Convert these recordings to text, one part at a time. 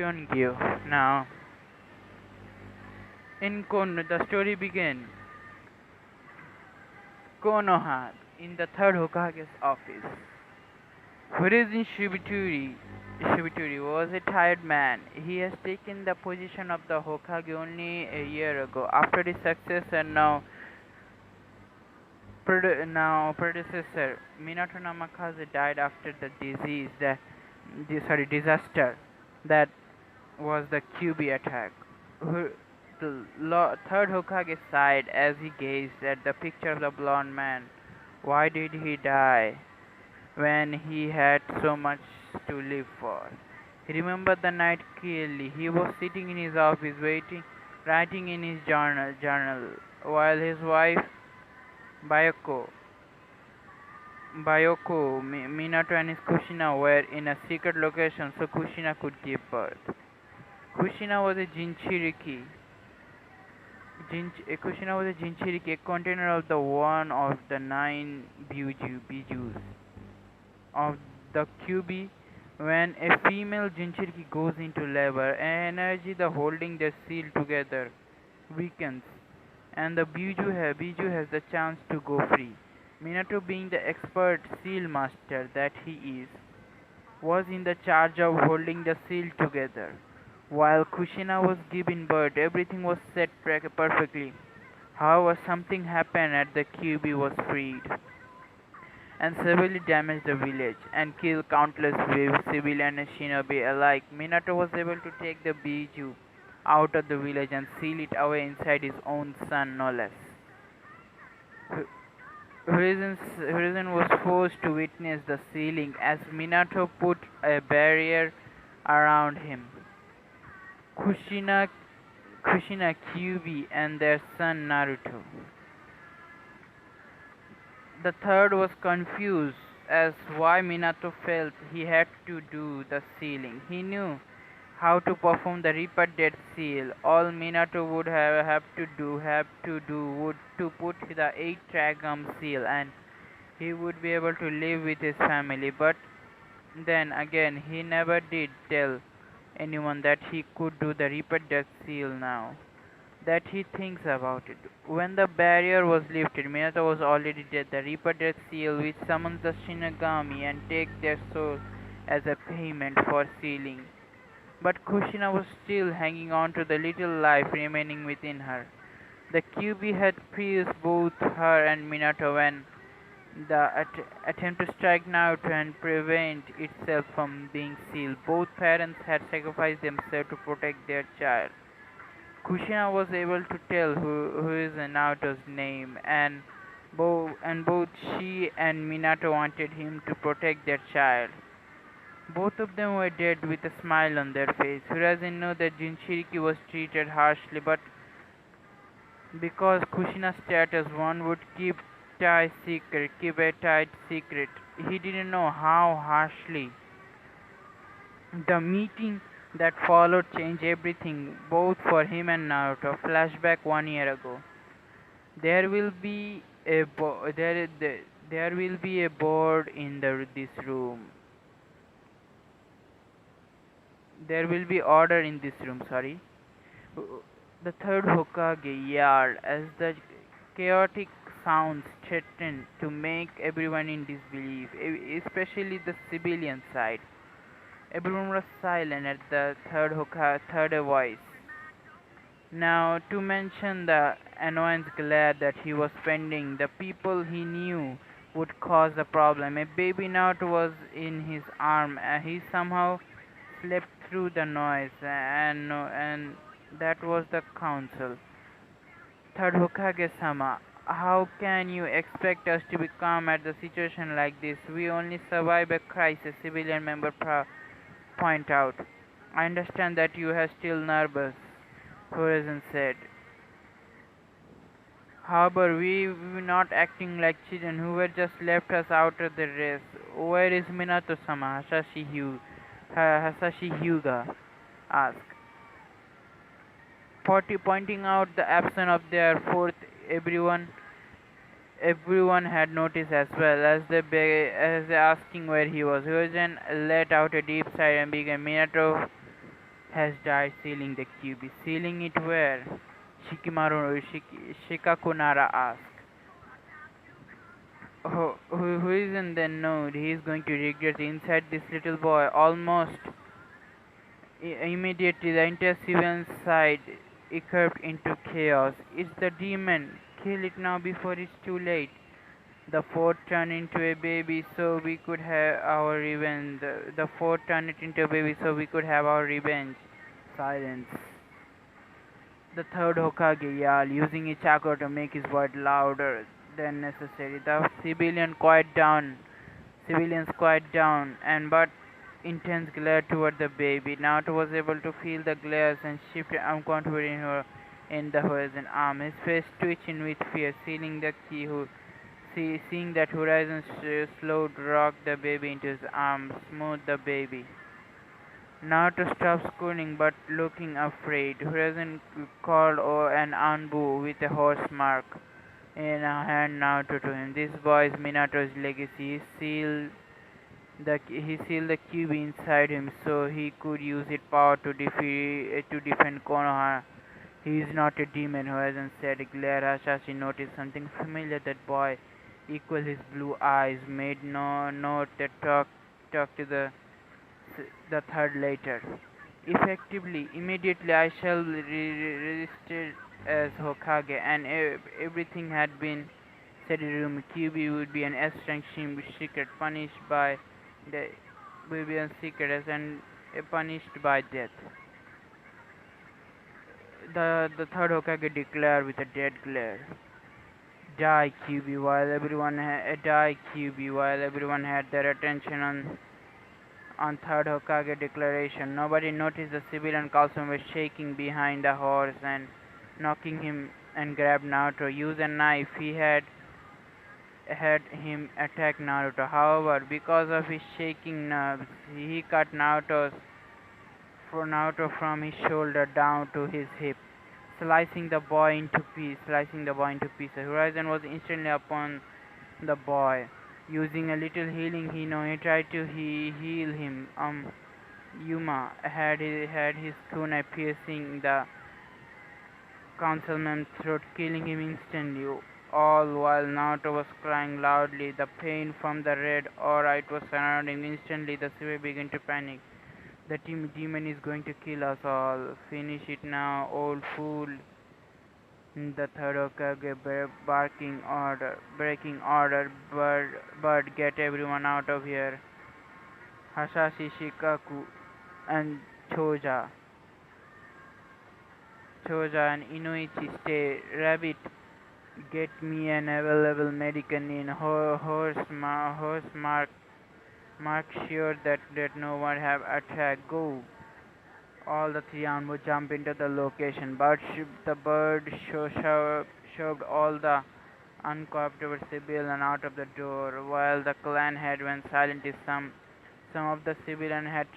jiongu. Now, in Kono, the story began. Konoha, in the third Hokage's office. Horizon Shibuturi was a tired man. He has taken the position of the Hokage only a year ago. After his successor, now predecessor Minato Namikaze died after the disaster that was the QB attack. The third Hokage sighed as he gazed at the picture of the blond man. Why did he die when he had so much to live for? He remembered the night clearly. He was sitting in his office writing in his journal while his wife Bayoko Minato and his Kushina were in a secret location so Kushina could give birth. Kushina was a Jinchuriki, a container of the one of the nine bijus of the QB. When a female Jinchuriki goes into labor, energy the holding the seal together weakens, and the biju has the chance to go free. Minato, being the expert seal master that he is, was in the charge of holding the seal together. While Kushina was giving birth, everything was set perfectly. However, something happened and the QB was freed and severely damaged the village and killed countless civilian and shinobi alike. Minato was able to take the biju out of the village and seal it away inside his own son, no less. Horizon was forced to witness the sealing as Minato put a barrier around him. Kushina, Kyuubi, and their son Naruto. The third was confused as why Minato felt he had to do the sealing. He knew how to perform the Reaper Death seal. All Minato would have to do would to put the 8-track gum seal and he would be able to live with his family. But then again, he never did tell anyone that he could do the Reaper Death seal now that he thinks about it. When the barrier was lifted, Minato was already dead. The Reaper Death seal, which summons the Shinigami and takes their soul as a payment for sealing. But Kushina was still hanging on to the little life remaining within her. The QB had pierced both her and Minato when the attempt to strike Naruto and prevent itself from being sealed. Both parents had sacrificed themselves to protect their child. Kushina was able to tell who is Naruto's name, and both she and Minato wanted him to protect their child. Both of them were dead with a smile on their face. Horizon knew that Jinchuriki was treated harshly, but because Kushina's status, one would keep a tight secret. He didn't know how harshly. The meeting that followed changed everything, both for him and Naruto. Flashback 1 year ago. There will be a there will be a board in this room. There will be order in this room. Sorry. The third Hokage yelled as the chaotic sounds threatened to make everyone in disbelief, especially the civilian side. Everyone was silent at the third voice. Now, to mention the annoyance glare that he was spending, the people he knew would cause the problem. A baby Naruto was in his arm, and he somehow slept through the noise, and that was the council. Third Hokage-sama, how can you expect us to be calm at the situation like this? We only survive a crisis, civilian member point out. I understand that you are still nervous, Horizon said. However, we were not acting like children who were just left us out of the race. Where is Minato-sama? Hasashi Hyuga asked. Pointing out the absence of their fourth, everyone had noticed as well as they asking where he was. Horizon let out a deep sigh and began. Minato has died sealing the cube. Sealing it where? Shikakunara asked. Who isn't then node? He is going to regret inside this little boy. Almost immediately, the entire civilian side erupted into chaos. It's the demon. Kill it now before it's too late. The fort turned into a baby so we could have our revenge. The fort turned it into a baby so we could have our revenge. Silence. The third Hokage yelled, using his chakra to make his voice louder than necessary. The civilians quiet down, and but intense glare toward the baby. Naruto was able to feel the glares and shift uncomfortably in the horizon arm. His face twitching with fear, seeing that Horizon slowed rocked the baby into his arms, smoothed the baby. Naruto stopped screaming but looking afraid. Horizon called an Anbu with a horse mark in a hand Naruto to him. This boy is Minato's legacy. He sealed the cube inside him so he could use its power to defend Konoha. He is not a demon, Horizon said. Glare Hasashi noticed something familiar. That boy equal his blue eyes, made no note that talk to the third later. Effectively, immediately I shall register as Hokage, and everything had been said in the room. Kyuubi would be an S-rank secret, punished by the Bibian secret and punished by death. The third Hokage declared with a dead glare. Die QB while everyone had their attention on third Hokage declaration. Nobody noticed the civilian Kalsum was shaking behind the horse and knocking him and grabbed Naruto. Use a knife. He had him attack Naruto. However, because of his shaking nerves, he cut Naruto from his shoulder down to his hip, slicing the boy into pieces. Horizon was instantly upon the boy. Using a little healing he tried to heal him. Yuma had his kunai piercing the councilman's throat, killing him instantly. All while Naruto was crying loudly, the pain from the red aura it was surrounding. Instantly, the civil began to panic. The demon is going to kill us all. Finish it now, old fool. The third Hokage breaking order. Bird, get everyone out of here. Hasashi, Shikaku, and Choja. Choja and Inuichi stay. Rabbit, get me an available medicine in horse mark sure that no one have attacked. Go. All the three Anbu jump into the location. The bird shoved all the uncooperative civilians out of the door, while the clan head went silent. Some of the civilians had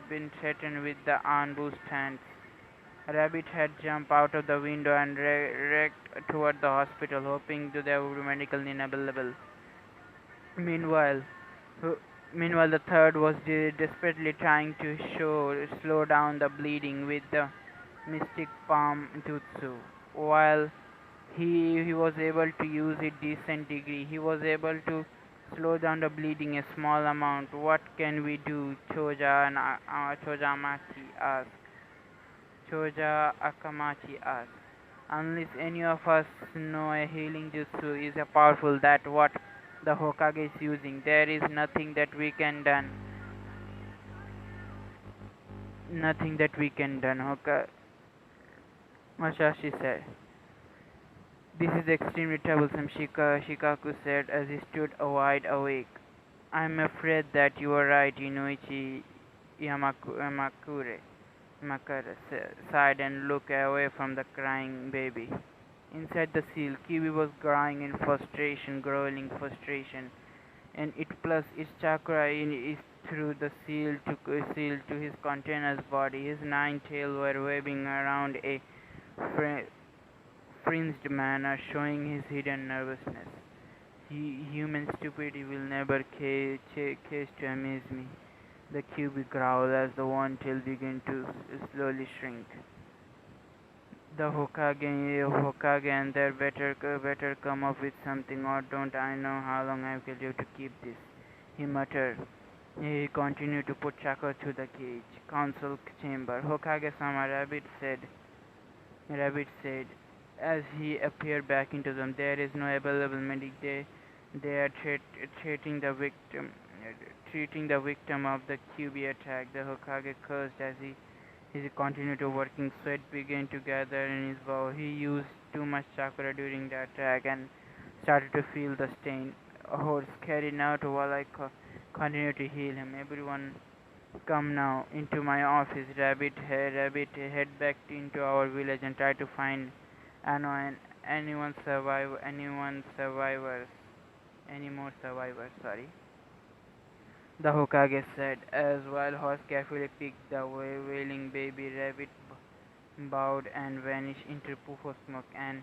been threatened with the Anbu stands. Rabbit had jumped out of the window and wrecked toward the hospital, hoping there would be medical available. Meanwhile, who- Meanwhile, the third was desperately trying to slow down the bleeding with the mystic palm jutsu. While he was able to use it decent degree, he was able to slow down the bleeding a small amount. What can we do? Choja Akamachi asked. Unless any of us know a healing jutsu is a powerful that what the Hokage is using, there is nothing that we can done. Nothing that we can done, Masashi said. This is extremely troublesome, Shikaku said as he stood wide awake. I'm afraid that you are right, Inuichi Makara sighed and looked away from the crying baby. Inside the seal, Kiwi was growling frustration, and it plus its chakra is through the seal to his container's body. His nine tails were waving around a fringed manner, showing his hidden nervousness. Human stupidity will never cease to amaze me. The cube growled as the one tail began to slowly shrink. The Hokage and their better come up with something, or don't I know how long I've got you to keep this, he muttered. He continued to put Chako through the cage. Council chamber. Hokage-sama, Rabbit said, as he appeared back into them. There is no available medic. They are treating the victim of the QB attack. The Hokage cursed as he continued to working. Sweat began to gather in his brow. He used too much chakra during the attack and started to feel the stain. A horse carried out while I continued to heal him. Everyone, come now into my office. Rabbit, head back into our village and try to find anyone, anyone survivors, any more survivors. Sorry. The Hokage said, as while horse carefully picked the wailing baby. Rabbit bowed and vanished into a puff of smoke. And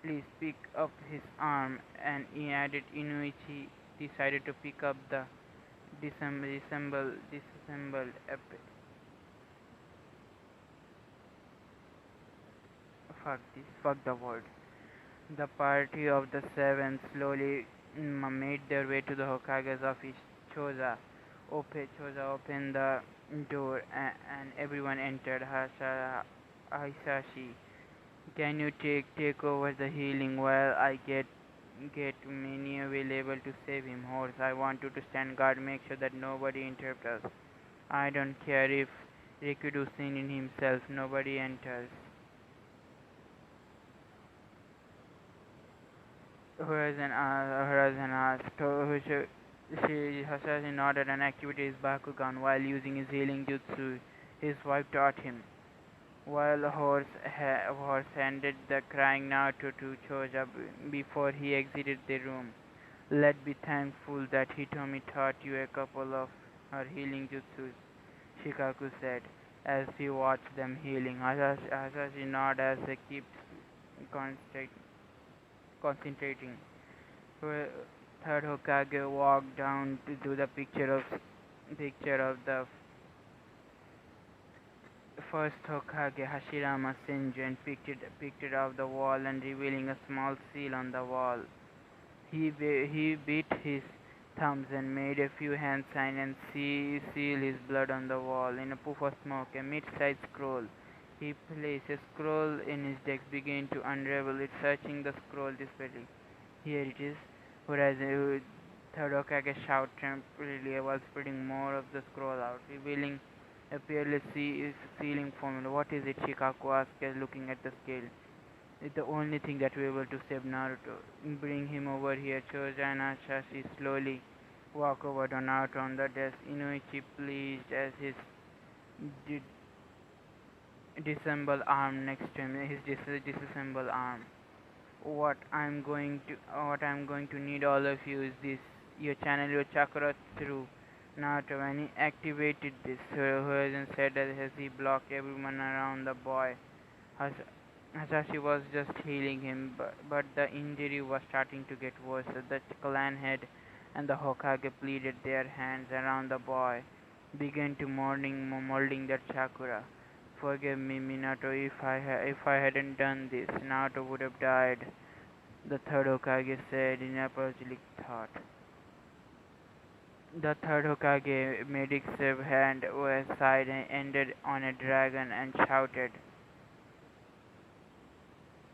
please pick up his arm. And he added, Inuichi decided to pick up the disassembled fuck the word. The party of the seven slowly made their way to the Hokage's office. Choza opened the door and everyone entered. Hisashi, can you take over the healing while I get many available to save him? Horse, I want you to stand guard, make sure that nobody interrupts us. I don't care if Rikudo seen in himself, nobody enters. Horizon asked. Hasashi nodded and activated his Bakugan while using his healing jutsu his wife taught him. While Horse handed the crying Naruto to Choja before he exited the room. Let's be thankful that Hitomi taught you a couple of her healing jutsus, Shikaku said, as he watched them healing. Hasashi nodded as he kept concentrating. Third Hokage walked down to the picture of the first Hokage, Hashirama Senju, and picked it off the wall and revealing a small seal on the wall. He beat his thumbs and made a few hand signs and sealed his blood on the wall. In a puff of smoke, a mid-sized scroll. He placed a scroll in his desk, began to unravel it, searching the scroll desperately. Here it is. Whereas third Hokage shouted temporarily while spreading more of the scroll out, revealing a peerless sealing formula. What is it? Shikaku asked, looking at the scale. It's the only thing that we're able to save Naruto. Bring him over here. Choja and Asashi slowly walk over to Naruto on the desk. Inuichi pleased as his disassembled arm next to him. His disassembled arm. What I'm going to need all of you is this. You channel your chakra through Naruto. When he activated this, Horizon said as he blocked everyone around the boy. Hasashi was just healing him, but the injury was starting to get worse. The clan head and the Hokage pleaded their hands around the boy, began to molding their chakra. Forgive me, Minato, if I hadn't done this, Naruto would have died, the third Hokage said in apologetic thought. The third Hokage made its hand aside and ended on a dragon and shouted,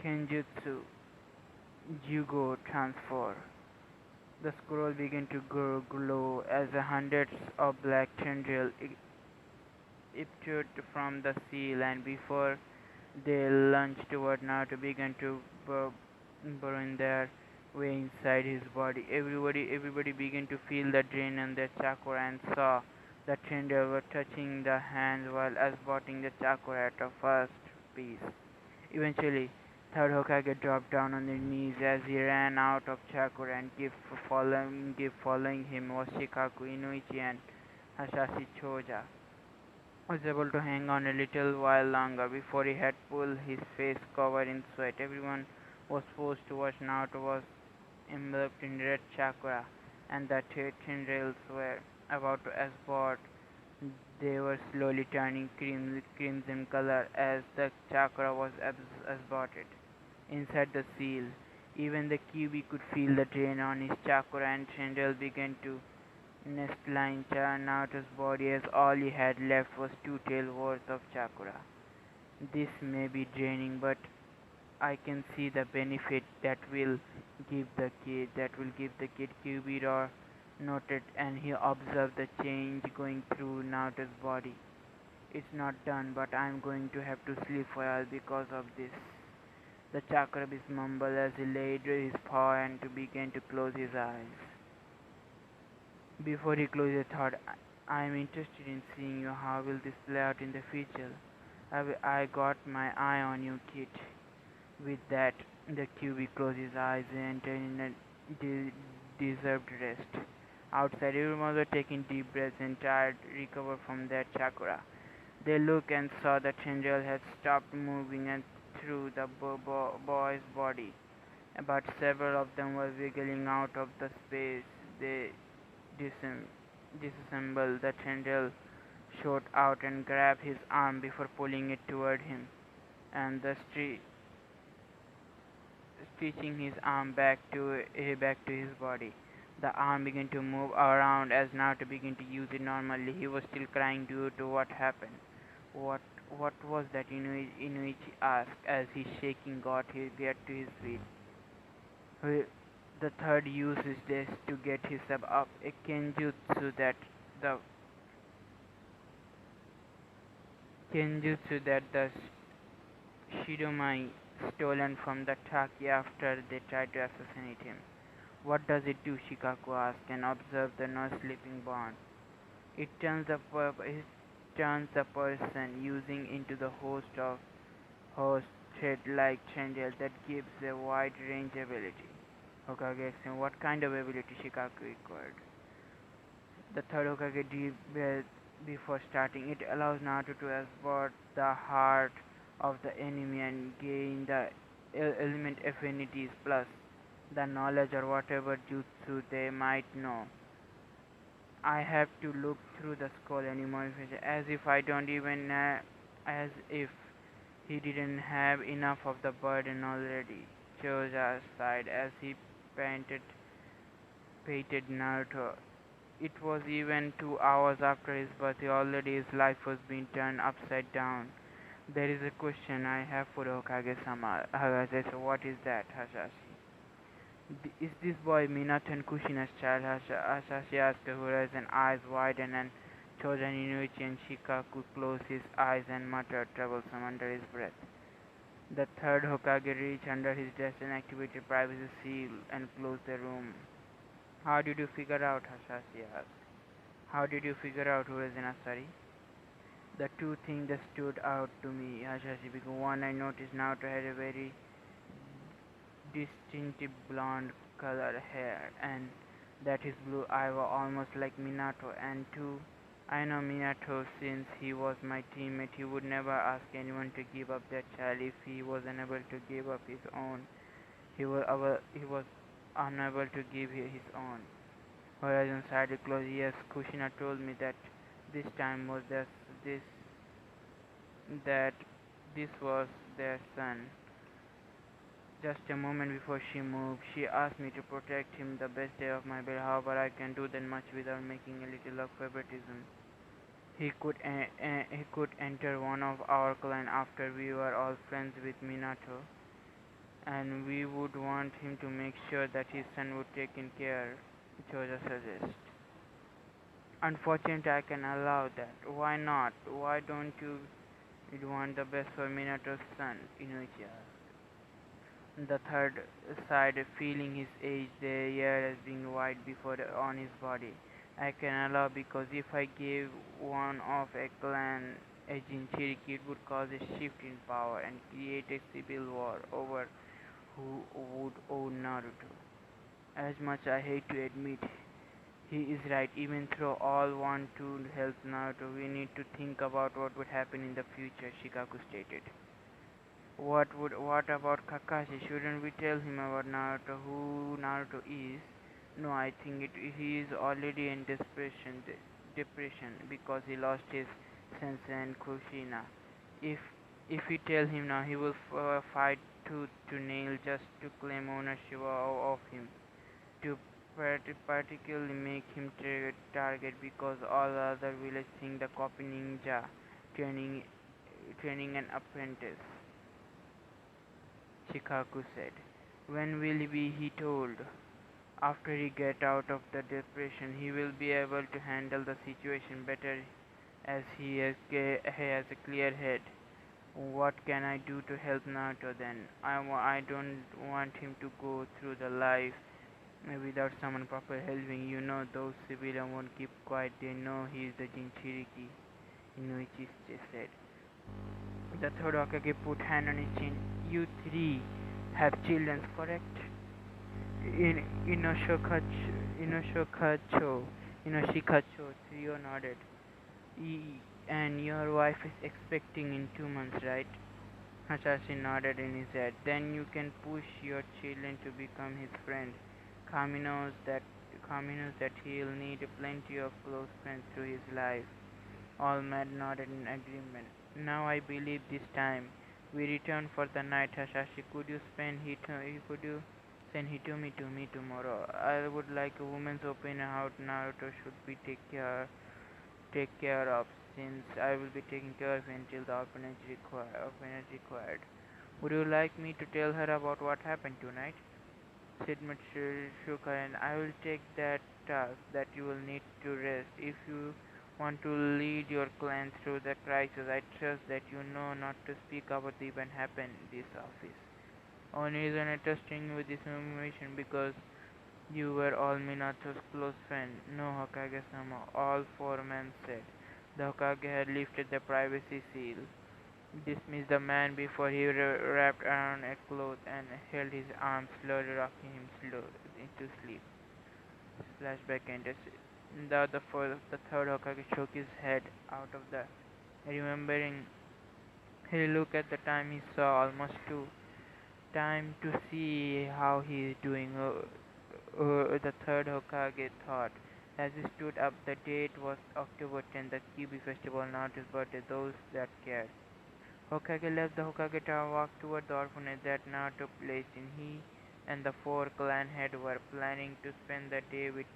Kenjutsu, Jugo transfer. The scroll began to glow as hundreds of black tendrils issued from the seal, and before they lunged toward Naruto, began to burrow their way inside his body. Everybody began to feel the drain on their chakra and saw the tendrils were touching the hands while absorbing the chakra at a fast pace. Eventually, third Hokage dropped down on his knees as he ran out of chakra, and following him was Shikaku, Inuichi, and Hasashi. Choja was able to hang on a little while longer before he had pulled his face covered in sweat. Everyone was forced to watch. Naruto was enveloped in red chakra, and the tendrils were about to absorb They were slowly turning crimson color as the chakra was absorbed inside the seal. Even the QB could feel the drain on his chakra, and Chandel began to nestline Naruto's body as all he had left was two tail worth of chakra. This may be draining, but I can see the benefit that will give the kid QB or noted, and he observed the change going through Naruto's body. It's not done, but I'm going to have to sleep for a while because of this. The Chakrabis mumbled as he laid his paw and began to close his eyes. Before he closed his thought, I'm interested in seeing you. How will this play out in the future? I got my eye on you, kid. With that, the QB closed his eyes and entered in a deserved rest. Outside, everyone was taking deep breaths and tried to recover from their chakra. They looked and saw that Chandel had stopped moving and through the boy's body, but several of them were wiggling out of the space. They disassembled. The Chandel shot out and grabbed his arm before pulling it toward him, and the stitching his arm back to his body. The arm began to move around as Naruto began to use it normally. He was still crying due to what happened. What what was that? Inuichi asked as his shaking get to his feet. He- The third uses this to get himself up. A the the Shidomai stolen from the Taki after they tried to assassinate him. What does it do? Shikaku asked and observed the no-sleeping bond. It turns the person using into the host thread like Chandel that gives a wide range ability. Hokage asked him what kind of ability Shikaku required. The third Hokage deep breath before starting. It allows Naruto to absorb the heart of the enemy and gain the element affinities plus the knowledge or whatever jutsu they might know. I have to look through the scroll anymore, as if I don't even, as if he didn't have enough of the burden already. Choja sighed as he painted, painted Naruto. It was even 2 hours after his birthday. Already his life was being turned upside down. There is a question I have for Hokage-sama. Hokage, so what is that, Hasashi? Is this boy Minato and Kushina's child? Hasashi asked, who raised an eyes wide and Chosen Inuichi and Shikaku closed his eyes and muttered troublesome under his breath. The third Hokage reached under his desk and activated privacy seal and closed the room. How did you figure out? Hasashi asked. How did you figure out who is in Asari? The two things that stood out to me, Hasashi, because one, I noticed Naruto had a very distinctive blonde color hair, and that his blue eyes were almost like Minato. And two, I know Minato since he was my teammate. He would never ask anyone to give up their child if he was unable to give up his own. He was unable to give his own. Horizon side closed. Yes, Kushina told me that this time was this that this was their son. Just a moment before she moved, she asked me to protect him the best day of my bed. However, I can do that much without making a little of favoritism. He could enter one of our clan after we were all friends with Minato, and we would want him to make sure that his son would taken care. Choja suggests. Unfortunately, I can allow that. Why not? Why don't you want the best for Minato's son? Inuichi asked. The third sighed, feeling his age, the air as being white before on his body. I can allow because if I gave one of a clan a Jinchuriki, it would cause a shift in power and create a civil war over who would own Naruto. As much I hate to admit, he is right. Even though all want to help Naruto, we need to think about what would happen in the future, Shikaku stated. What about Kakashi? Shouldn't we tell him about Naruto, who Naruto is? No, I think he is already in desperation. depression because he lost his sensei and Kushina. If if we tell him now, he will fight tooth to nail just to claim ownership of him, to particularly make him target because all the other village think the copy ninja training training an apprentice. Shikaku said. When will he be? He told. After he get out of the depression, he will be able to handle the situation better as he has a clear head. What can I do to help Naruto then? I don't want him to go through the life without someone proper helping. You know, those civilians won't keep quiet. They know he is the Jinchuriki, Inuichi said. The third Hokage put hand on his chin. You three have children, correct? In Inoshikacho, Inoshikacho, Trio nodded. And your wife is expecting in 2 months, right? Hasashi nodded in his head. Then you can push your children to become his friend. Kami knows that Kami knows that he'll need plenty of close friends through his life. All men nodded in agreement. Now I believe this time. We return for the night, Hasashi. Could you send Hitomi to me tomorrow? I would like a woman's opinion how Naruto should be take care of, since I will be taking care of until the orphanage required. Would you like me to tell her about what happened tonight? Said Matsushika, and I will take that task that you will need to rest. If you want to lead your clan through the crisis, I trust that you know not to speak about the event happened in this office. Only reason I trusting you with this information because you were all Minato's close friend. No, Hokage-sama, all four men said. The Hokage had lifted the privacy seal, dismissed the man before he wrapped around a cloth and held his arm, slowly rocking him into sleep. Flashback ended. The third Hokage shook his head out of the remembering. He looked at the time. He saw almost two. Time to see how he is doing. The third Hokage thought. As he stood up, the date was October 10th, the Kyuubi festival, not his birthday. Those that cared. Hokage left the Hokage Tower, walked toward the orphanage that Naruto placed in. He and the four clan heads were planning to spend the day with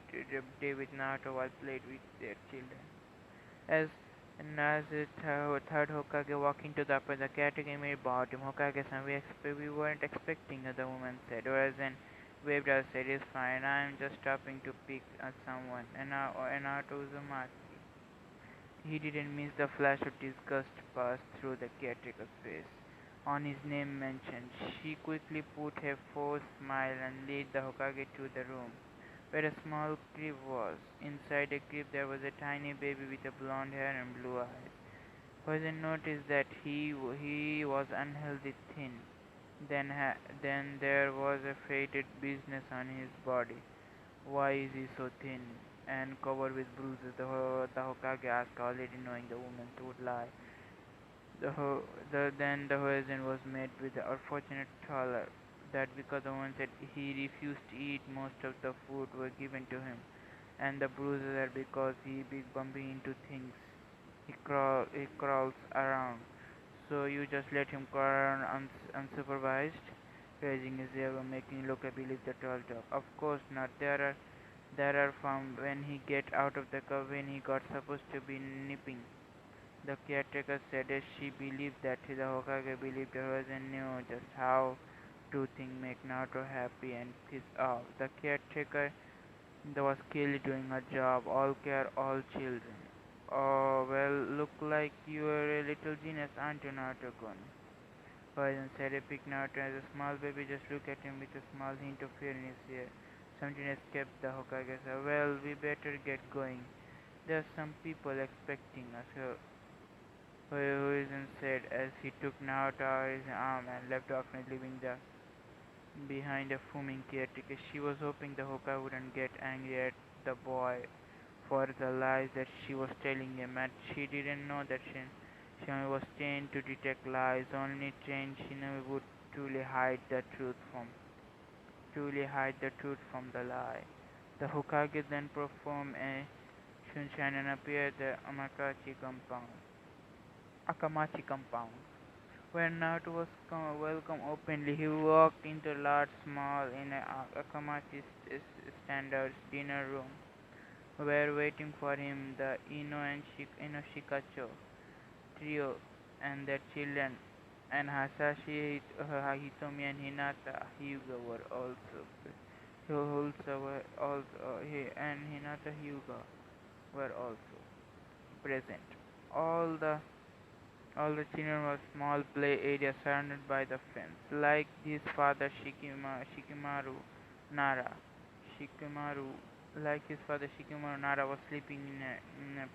Naruto while played with their children. As the third Hokage walked into the upper, the caretaker immediately bowed him. Hokage-san, we weren't expecting you, the woman said, whereas then waved and said, it's fine, I'm just stopping to pick at someone. And Naruto Uzumaki. He didn't miss the flash of disgust passed through the caretaker's face. On his name mentioned, she quickly put her forced smile and led the Hokage to the room where a small crib was. Inside the crib there was a tiny baby with a blonde hair and blue eyes. Hoisin noticed that he was unhealthy thin. Then there was a faded business on his body. Why is he so thin and covered with bruises? The Hokage asked, already knowing the woman would lie. Then the Hoisin was met with the unfortunate thaler that because the woman said he refused to eat most of the food were given to him, and the bruises are because he big bumping into things. He crawls around. So you just let him crawl around unsupervised, raising his ego, making look I believe the tall talk. Of course not. There are found when he get out of the cover when he got supposed to be nipping. The caretaker said as she believed that the Hokage believed her and knew just how two things make Naruto happy and pissed off. The caretaker was clearly doing her job, all care, all children. Oh, well, look like you're a little genius, aren't you, Naruto-kun? Horizon said a big Naruto as a small baby just looked at him with a small hint of fear in his ear. Something escaped the Hokage said, well, we better get going. There's some people expecting us. Horizon said as he took Naruto out his arm and left off leaving the behind a fuming caretaker. She was hoping the Hokage wouldn't get angry at the boy for the lies that she was telling him, and she didn't know that she only was trained to detect lies, only trained she never would truly hide the truth from the lie. The Hokage then performed a sunshine and appeared at the Akamachi compound. When Naruto was welcomed openly, he walked into a large mall in Akamachi's standard dinner room, where waiting for him the Ino Shikacho trio and their children, and Hitomi and Hinata Hyuga were also and Hinata Hyuga were also present. All the all the children were small play areas surrounded by the fence. Nara, Shikimaru, like his father Shikimaru Nara was sleeping in a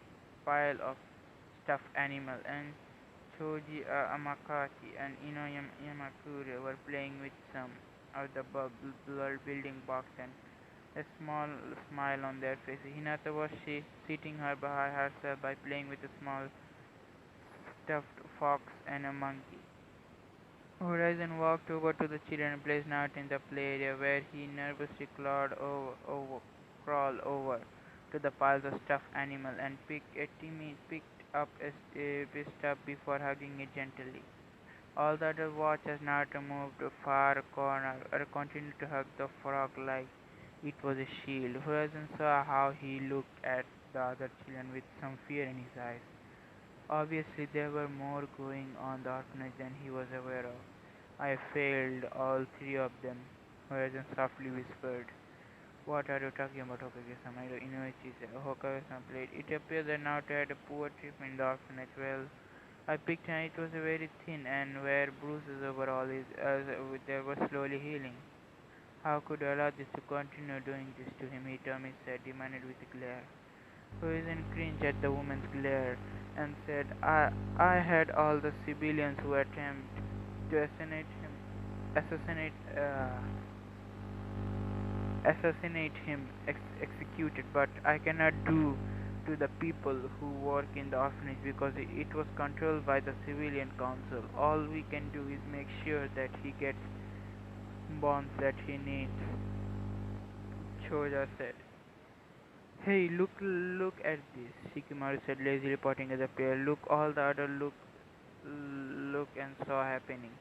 pile of stuffed animal, and Choji Amakati and Yamakure were playing with some of the building blocks and a small smile on their faces. Hinata was sitting her by herself by playing with a small stuffed fox and a monkey. Horizon walked over to the children and placed Naruto in the play area, where he nervously crawled over to the piles of stuffed animal and picked up a stuff before hugging it gently. All the others watched as Naruto moved to far corner or continued to hug the frog like it was a shield. Horizon saw how he looked at the other children with some fear in his eyes. Obviously, there were more going on the orphanage than he was aware of. I failed all three of them, Horizon softly whispered. What are you talking about, Hokage-sama? Inoichi said. Hokage-sama played. It appears that Naruto had a poor treatment in the orphanage. Well, I picked and it was very thin and were bruises over all his, they were slowly healing. How could you allow this to continue doing this to him? Hitomi said, demanded with a glare. Horizon cringed at the woman's glare and said, I had all the civilians who attempt to assassinate, uh, executed, but I cannot do to the people who work in the orphanage because it was controlled by the civilian council. All we can do is make sure that he gets bonds that he needs, Choja said. Hey, look at this, Shikimaru said lazily pointing at the pair. Look, all the other look and saw happening.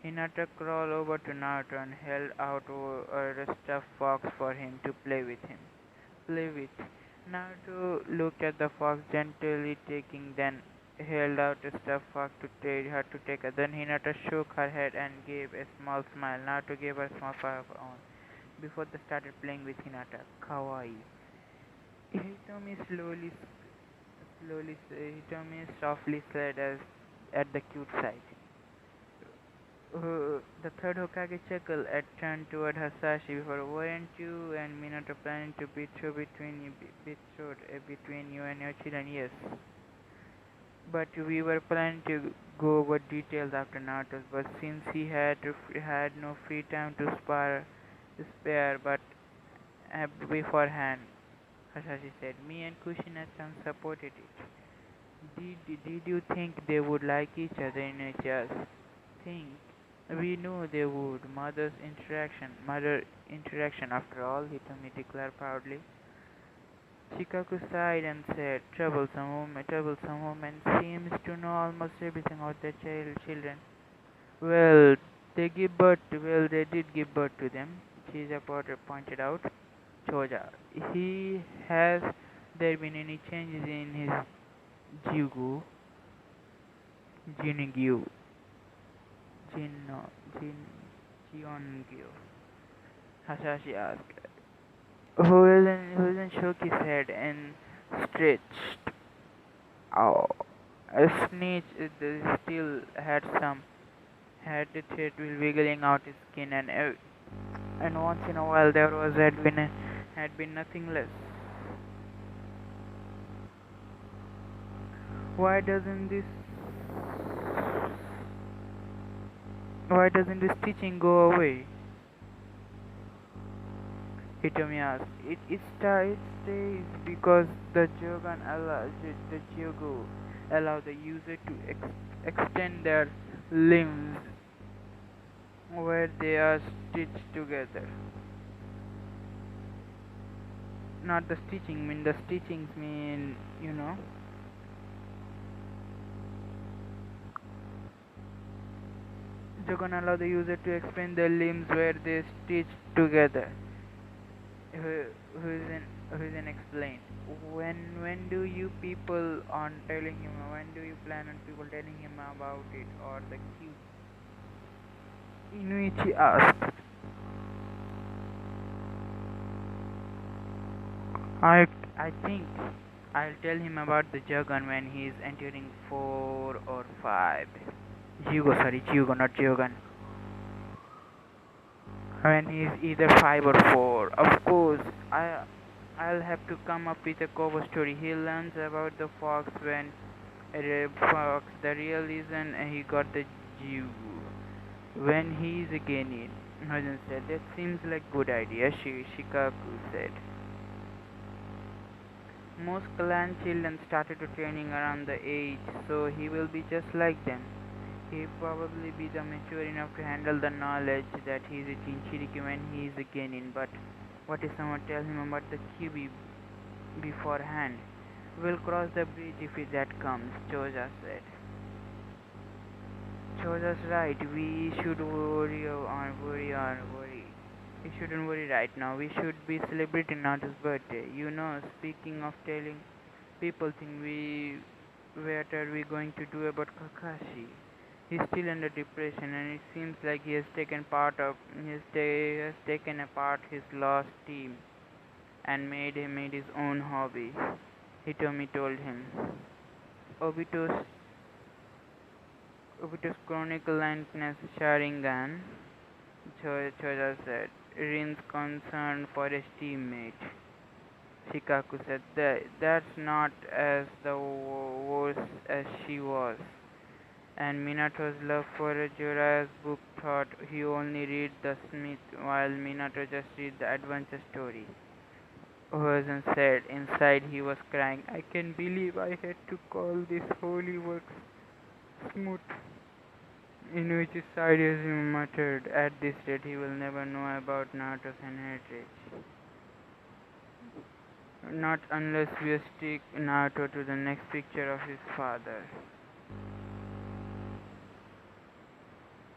Hinata crawled over to Naruto and held out a stuffed fox for him to play with. Naruto looked at the fox gently taking, then held out a stuffed fox to her to take. Then Hinata shook her head and gave a small smile. Naruto gave her a small smile of her own before they started playing with Hinata. Kawaii. Hitomi softly said as at the cute sight. The third Hokage chuckled and turned toward Hasashi before, weren't you and Minato planning to between you and your children? Yes. But we were planning to go over details after Naruto's, but since he had no free time to spare but beforehand, Hasashi said, me and Kushina-chan supported it. Did you think they would like each other in a just think? We knew they would. Mother interaction after all, Hitomi declared proudly. Shikaku sighed and said, troublesome woman seems to know almost everything about their children. Well, they did give birth to them, Chiza pointed out. Choja, has there been any changes in his Jigu, Jinigyu, Jinno, Jiongu? Hasashi asked. Hosen shook his head and stretched. Oh, a snitch still had the thread wiggling out his skin, and once in a while there had been nothing less. Why doesn't this why doesn't this teaching go away? Hitomi asked. It stays because the Jogo allow the user to extend their limbs where they are stitched together. Not the stitching, mean the stitchings mean, you know, Jogan allow the user to explain the limbs where they stitch together. Who, who is in explain. When do you people on telling him? When do you plan on people telling him about it or the cue? Inuichi asked. I I think I'll tell him about the Jogan when he's entering 4 or 5. Jiugo, not Jogan. When he's either 5 or 4. Of course, I'll have to come up with a cover story. He learns about the fox when fox. The real reason he got the Jew when he is again in. Hosen said, that seems like good idea. Shikaku said. Most clan children started to training around the age, so he will be just like them. He'll probably be the mature enough to handle the knowledge that he is a Jinchuriki when he is a Genin. But what if someone tells him about the Kyubi beforehand? We'll cross the bridge if that comes, Choja said. Choja's right. We should worry. We shouldn't worry right now. We should be celebrating Naruto's birthday. You know, speaking of telling people think what are we going to do about Kakashi? He's still under depression, and it seems like he has taken apart his lost team and made his own hobby. Hitomi told him. Obito's Obito's chronicle lightness Sharingan, Choja said, Rin's concern for his teammate. Shikaku said, that's not as the worse as she was. And Minato's love for Jiraiya's book thought he only read the Smith while Minato just read the adventure story. Hosen said inside he was crying, I can't believe I had to call this holy work smooth. In which side he muttered, at this rate he will never know about Naruto's heritage. Not unless we stick Naruto to the next picture of his father.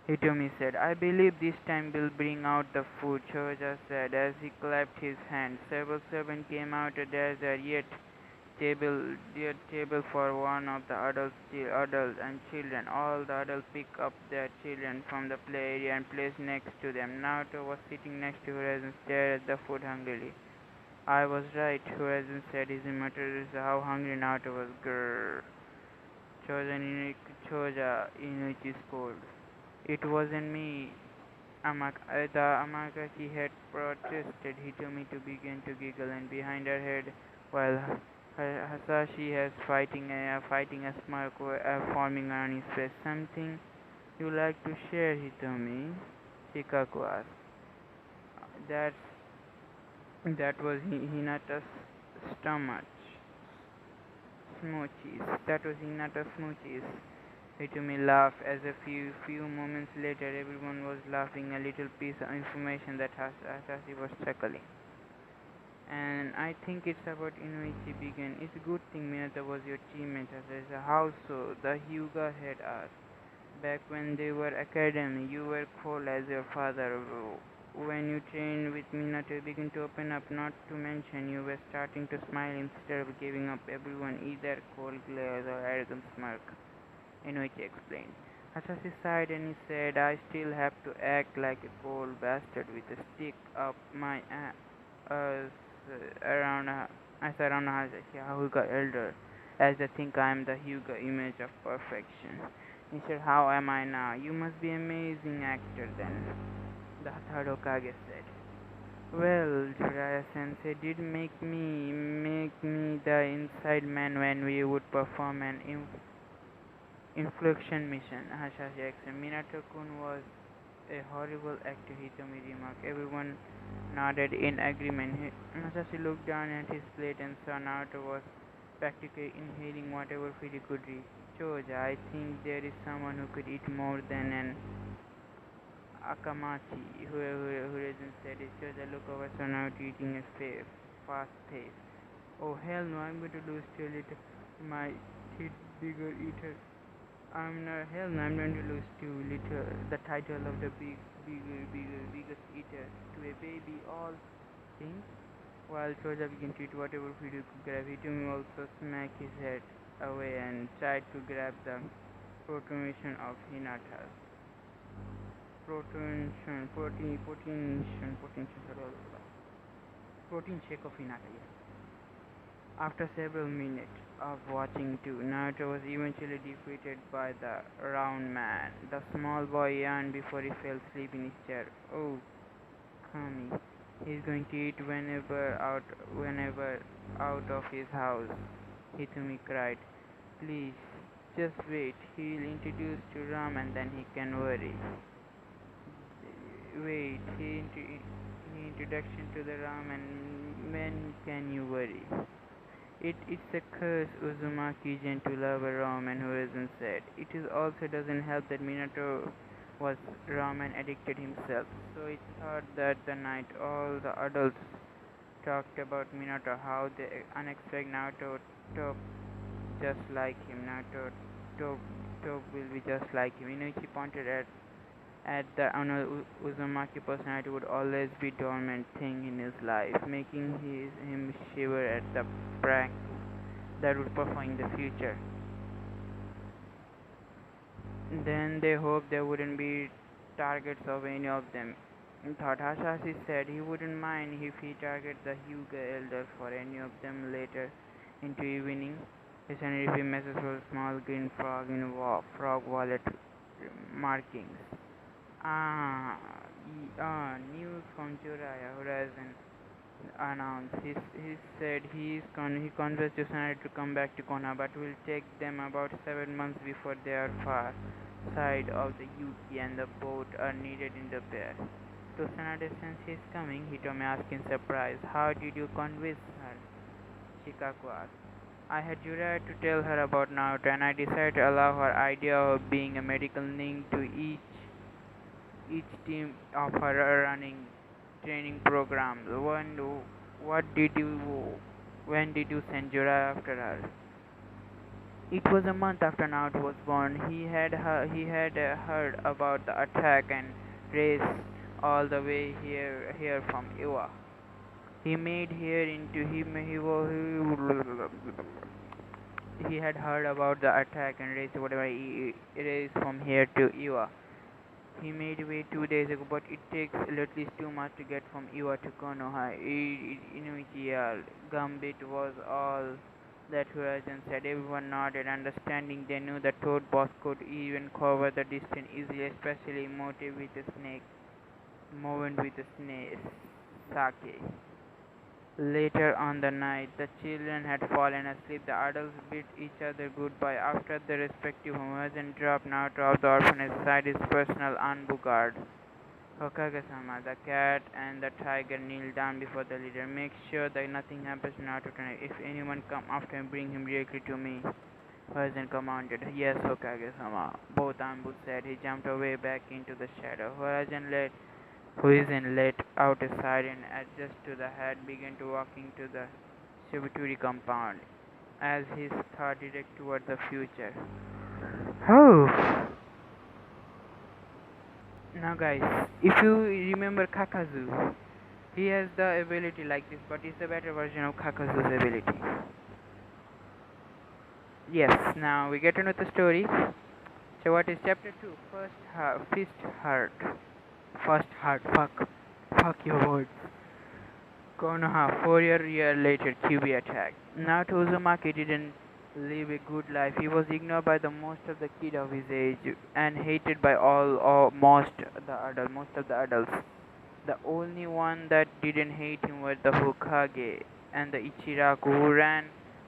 Hitomi said, I believe this time we'll bring out the food, Choja said as he clapped his hands. Several servants came out. There's a table for one of the adults and children. All the adults pick up their children from the play area and place next to them. Naruto was sitting next to her and stared at the food hungrily. I was right, Horizon said his muttered how hungry Naruto was. Grrr. Choja Inuichi scolded. It wasn't me. The Amakaki had protested. He told me to begin to giggle, and behind her head, while Hasashi has fighting a smirk forming on his face. Something you like to share, Hitomi? Shikaku asked. That's that was Hinata's stomach. Smoochies. That was Hinata's smoochies. Hitomi laughed as a few moments later everyone was laughing a little piece of information that Hasashi was chuckling. And I think it's about Inuichi began. It's a good thing Minato was your teammate, Hasashi. How so? The Hyuga had asked. Back when they were academy, you were cold as your father. When you trained with Minato, you began to open up, not to mention you were starting to smile instead of giving up everyone either cold glares or arrogant smirk. Inoichi explained. Hasashi sighed and he said, I still have to act like a cold bastard with a stick up my ass around Hyuga elder, as they think I am the Hyuga image of perfection. He said, how am I now? You must be an amazing actor then, the third Hokage said. Well, Jiraiya-sensei did make me the inside man when we would perform an inflection mission. Hasashi explained. Minato-kun was a horrible actor, Hitomi remarked. Everyone nodded in agreement. Hasashi looked down at his plate and saw Naruto was practically inhaling whatever food he could reach. Choja, I think there is someone who could eat more than an Akamachi, who said. Choja looked over so Naruto eating his face. fast pace. Oh hell no, I'm going to lose to a little my teeth bigger eater. I'm not hell no, I'm going to lose to little the title of the biggest eater to a baby all things. While Choja began to eat whatever food he could grab, Hitomi also smacked his head away and tried to grab the protonation of Hinata's protein shake of Hinata. Yes. After several minutes of watching too, Naruto was eventually defeated by the round man. The small boy yawned before he fell asleep in his chair. Oh, Kami. He's going to eat whenever out of his house. Hitomi cried. Please, just wait. He'll introduce to Ram and then he can worry. Wait, he introduction to the Ram and when can you worry? It's a curse Uzumaki gentle lover ramen who hasn't said. It is also doesn't help that Minato was ramen addicted himself. So it's thought that the night all the adults talked about Minato, how they unexpected Naruto top just like him. Naruto top top will be just like him. Inuichi pointed at the Uzumaki personality would always be dormant thing in his life, making him shiver at the prank that would perform in the future. Then they hoped there wouldn't be targets of any of them. Thought Hasashi said he wouldn't mind if he targeted the Hyuga Elder for any of them later into evening. He sent a message for a small green frog in frog wallet markings. News from Jiraiya Horizon announced. He said he convinced Tsunade to come back to Konoha, but will take them about 7 months before they are far side of the Yuki and the boat are needed in the pair. Tsunade since he is coming, Hitomi asked in surprise, how did you convince her? Shikaku asked. I had Jiraiya to tell her about Naruto and I decided to allow her idea of being a medical link to each team of her running training programs. What did you when did you send Jiraiya after her? It was a month after Naruto was born. He had heard about the attack and race all the way here from Iwa. He made here into him he had heard about the attack and race whatever he race from here to Iwa. He made way 2 days ago, but it takes at least 2 months to get from Iwa to Konoha. Inuichi Gambit was all that Horizon said. Everyone nodded, understanding they knew the Toad Boss could even cover the distance easily, especially moving with the snake, Sake. Later on the night, the children had fallen asleep. The adults bid each other goodbye after their respective homes and dropped Naruto off the orphanage beside his personal Anbu guard. Hokage-sama, the cat and the tiger kneel down before the leader. Make sure that nothing happens to Naruto tonight. If anyone come after him, bring him directly to me. Horizon commanded. Yes, Hokage-sama. Both Anbu said. He jumped away back into the shadow. Horizon let out a sigh and adjusted to the head, began to walk into the Shibuturi compound as his thought directed toward the future. Oh! Now guys, if you remember Kakazu, he has the ability like this, but it's a better version of Kakazu's ability. Yes, now we get into the story. So what is chapter 2? First heart. First heart, fuck your words. Konoha, 4 year later, QB attack. Naruto Uzumaki didn't live a good life. He was ignored by the most of the kids of his age and hated by most of the adults. The only one that didn't hate him were the Hokage and the Ichiraku who ran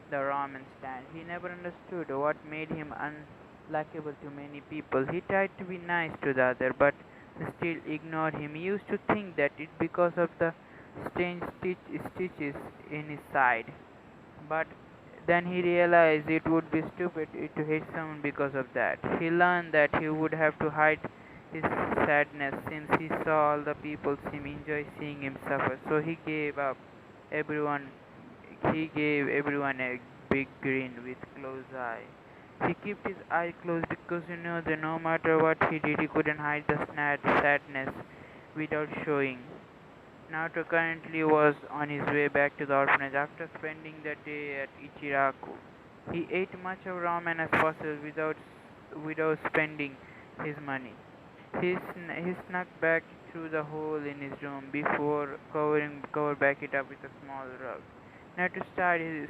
the ramen stand. He never understood what made him unlikable to many people. He tried to be nice to the other, but still ignored him. He used to think that it because of the strange stitches in his side. But then he realized it would be stupid to hate someone because of that. He learned that he would have to hide his sadness since he saw all the people seem enjoy seeing him suffer. So he gave up Everyone, he gave everyone a big grin with closed eye. He kept his eye closed because he knew that no matter what he did, he couldn't hide the sadness without showing. Naruto currently was on his way back to the orphanage after spending the day at Ichiraku. He ate much of ramen as possible without spending his money. He snuck back through the hole in his room before cover back it up with a small rug. Naruto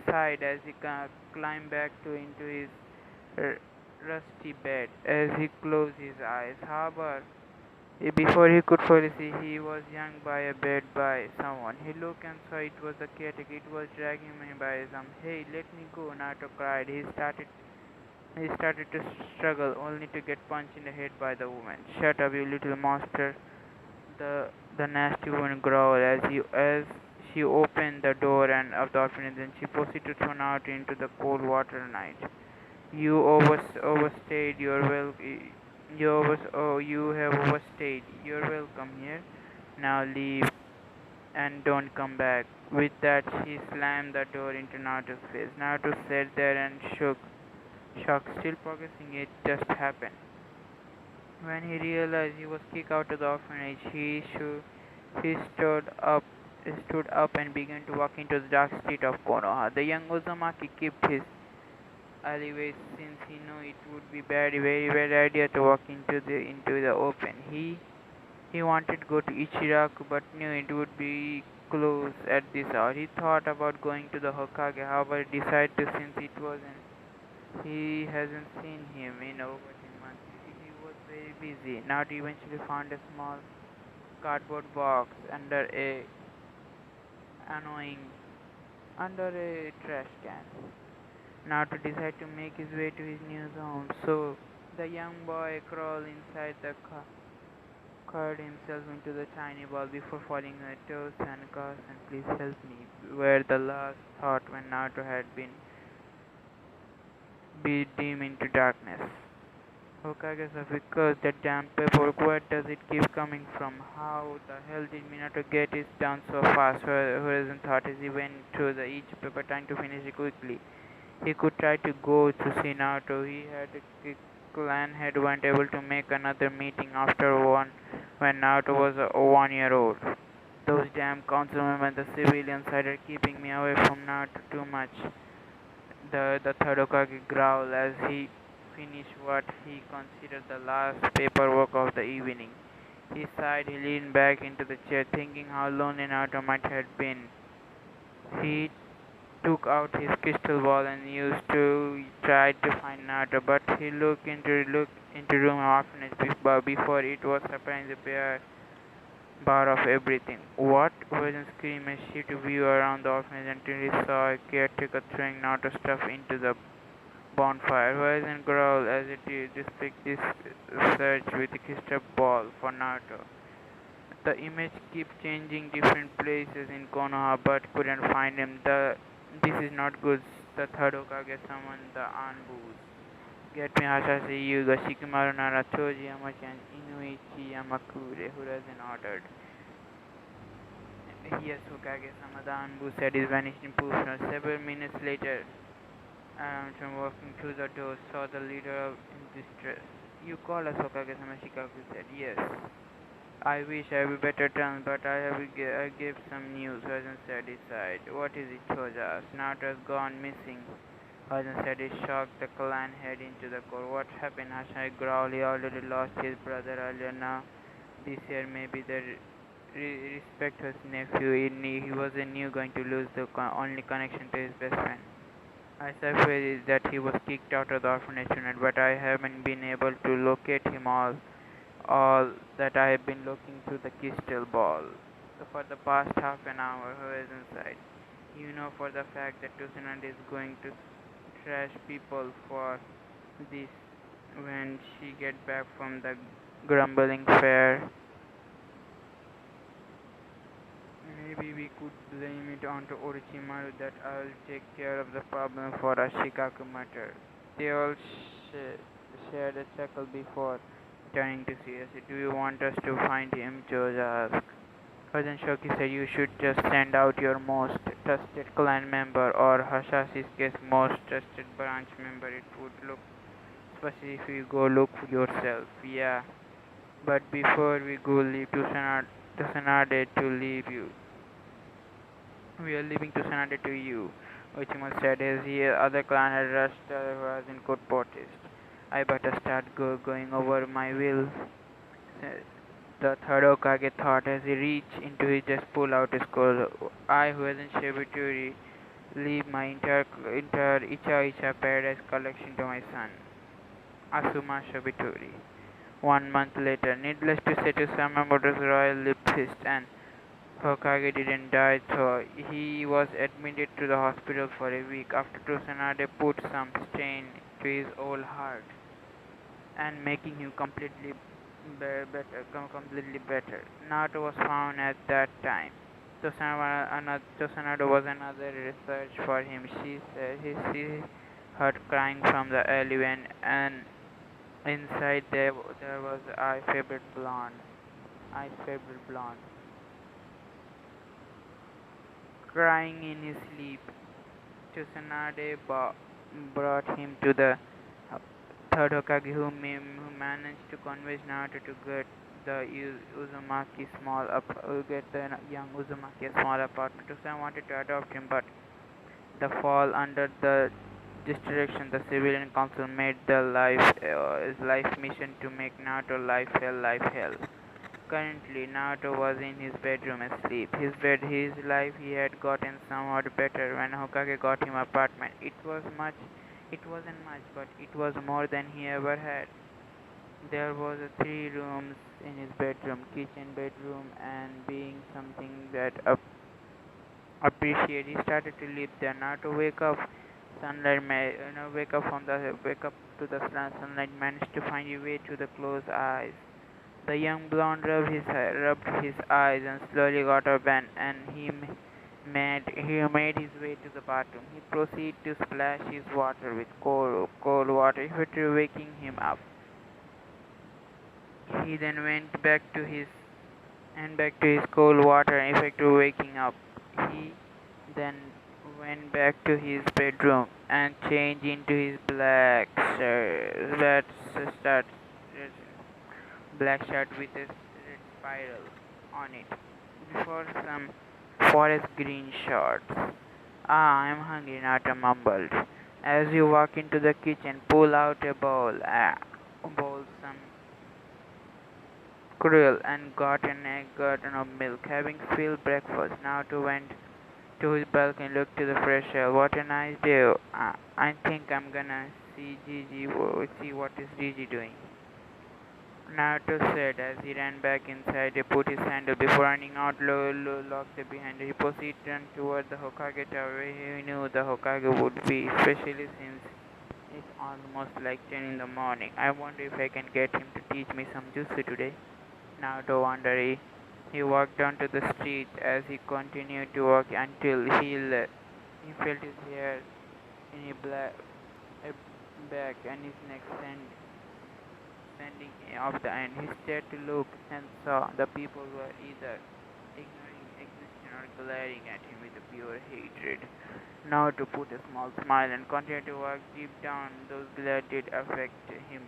sighed as he climbed back into his r- rusty bed. As he closed his eyes, however, before he could fully see, he was young by a bed by someone. He looked and saw it was the caretaker. It was dragging him by his arm. Hey, let me go, Naruto cried. He started to struggle, only to get punched in the head by the woman. Shut up, you little monster, the nasty woman growled as she opened the door and of the orphanage, and she proceeded to throw Naruto into the cold water night. You overstayed your you have overstayed. You're welcome here. Now leave and don't come back. With that, she slammed the door into Naruto's face. Naruto sat there and shocked, still progressing. It just happened. When he realized he was kicked out of the orphanage, he stood up and began to walk into the dark street of Konoha. The young Uzumaki kept his alleyways since he knew it would be very bad idea to walk into the open. He wanted to go to Ichiraku but knew it would be closed at this hour. He thought about going to the Hokage, however decided to since it wasn't he hasn't seen him in over 10 months. He was very busy. Now he eventually found a small cardboard box annoying under a trash can. Now to decide to make his way to his new home. So the young boy crawled inside the car, curled himself into the tiny ball before falling on his toes and gasped, and please help me, were the last thought when Naruto had been be dim into darkness. Hokage of because that damn paperwork, where does it keep coming from? How the hell did Minato get it done so fast? Horizon thought as he went through each paper trying to finish it quickly. He could try to go to see Naruto. Clan head weren't able to make another meeting after one when Naruto was 1 year old. Those damn councilmen and the civilian side are keeping me away from Naruto too much. The third Hokage growled as he finished what he considered the last paperwork of the evening. He sighed, he leaned back into the chair, thinking how lonely Naruto might have been. He took out his crystal ball and used to try to find Naruto, but he looked into room orphanage before it was surprised the bare bar of everything. What? William screamed as she to view around the orphanage until he saw a caretaker throwing Naruto stuff into the bonfire. Horizon growled as it displayed this search with a crystal ball for Naruto. The image kept changing different places in Konoha but couldn't find him. This is not good. The third Hokage summoned the Anbus. Get me Hasashi Yuga Shikimaru Nara Choji Yamachi and Inuichi Yamakure, Horizon ordered. Yes, Hokage-sama, the Anbu said is vanished in poof. Several minutes later, from walking through the door, saw the leader in distress. You called us, Hokage-sama, Shikaku said. Yes. I wish I were better terms, but I gave some news, Horizon said he sighed. What is it, Choja asked. Naruto has gone missing. Horizon said he shocked the clan head into the core. What happened? Hashai growled. He already lost his brother earlier. Now this year maybe the respect his nephew. He wasn't new going to lose the only connection to his best friend. I surprised that he was kicked out of the orphanage tonight, but I haven't been able to locate him all that I have been looking through the crystal ball. For the past half an hour, Horizon sighed. You know for the fact that Tsunade is going to trash people for this when she gets back from the grumbling fair. Maybe we could blame it onto Orochimaru that I'll take care of the problem for us, Shikaku muttered. They all shared a chuckle before turning to seriously. Do you want us to find him? Choja asked. Cousin Shoki said you should just send out your most trusted clan member or Hashashi's case most trusted branch member. It would look especially if you go look yourself. Yeah, but before we go leave to Sanade to leave you. We are leaving to Sanade to you. Uchimal said as the other clan had rushed was in court protest. I better start going over my will. The third Hokage thought as he reached into his just pull out his scroll. I who was in Shibuturi leave my entire Icha Icha paradise collection to my son, Asuma Shibuturi. 1 month later, needless to say, to Samamoto's royal lip feast, and Hokage didn't die, so he was admitted to the hospital for a week after Tsunade put some strain to his old heart and making him completely better. Naruto was found at that time. Tosanado was another research for him. She said he heard crying from the alleyway, and inside there was I's favorite blonde, crying in his sleep. Tsunade brought him to the third Hokage who managed to convince Naruto to the get the young Uzumaki a small apartment. Tsunade wanted to adopt him, but the fall under the direction the civilian council made the his life mission to make Naruto life hell. Currently, Naruto was in his bedroom asleep. His life he had gotten somewhat better when Hokage got him apartment. It wasn't much, but it was more than he ever had. There was a 3 rooms in his bedroom, kitchen, bedroom, and being something that appreciate. He started to live there. Naruto wake up to the sunlight, managed to find a way to the closed eyes. The young blonde rubbed his eyes and slowly got up and he made his way to the bathroom. He proceeded to splash his water with cold water, effectively waking him up. He then back to his cold water, effectively waking up. He then went back to his bedroom and changed into his shirt, black shirt with a red spiral on it. Before some forest green shorts. Ah, I'm hungry, Nata mumbled. As you walk into the kitchen, pull out a bowl some krill and got an egg carton of milk. Having filled breakfast, Naruto went to his balcony and looked to the fresh air. What a nice day. I think I'm gonna see what is Gigi doing. Naruto said as he ran back inside. He put his sandal before running out, locked it behind him. He proceeded to run toward the Hokage tower where he knew the Hokage would be, especially since it's almost like 10 in the morning. I wonder if I can get him to teach me some jutsu today. Naruto wondered. He walked down to the street as he continued to walk until he felt his hair in a back and his neck standing off the end. He stared to look and saw the people were either ignoring existence or glaring at him with a pure hatred. Now to put a small smile and continue to walk deep down, those glare did affect him.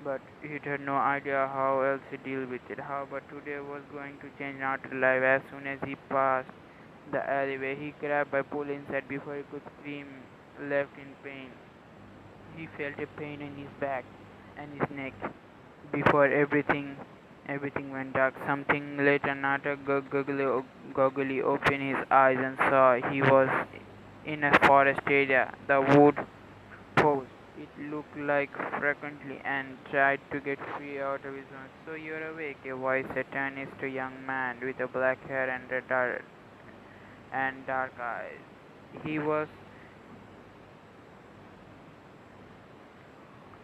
But he had no idea how else to deal with it. However, today was going to change Naruto's life. As soon as he passed the alleyway, he grabbed a pull inside before he could scream, left in pain. He felt a pain in his back and his neck. Before everything went dark. Something later, Naruto goggly opened his eyes and saw he was in a forest area. The wood paused. It looked like frequently and tried to get free out of his arms. So you're awake, a voice said to a young man with a black hair and dark eyes. He was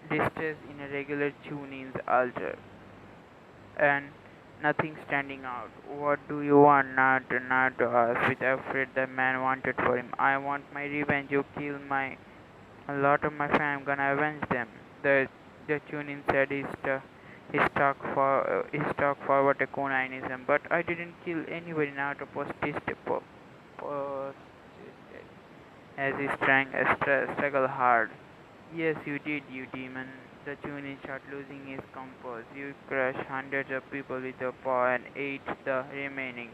distressed in a regular tuning's altar and nothing standing out. What do you want? Naruto asked, with afraid the man wanted for him. I want my revenge. You killed a lot of my family. I'm gonna avenge them. The Chunin said He stalked forward a Conanism, but I didn't kill anybody. Naruto persisted as he struggled hard. Yes, you did, you demon. The Chunin started losing his composure. You crushed hundreds of people with your paw and ate the remaining.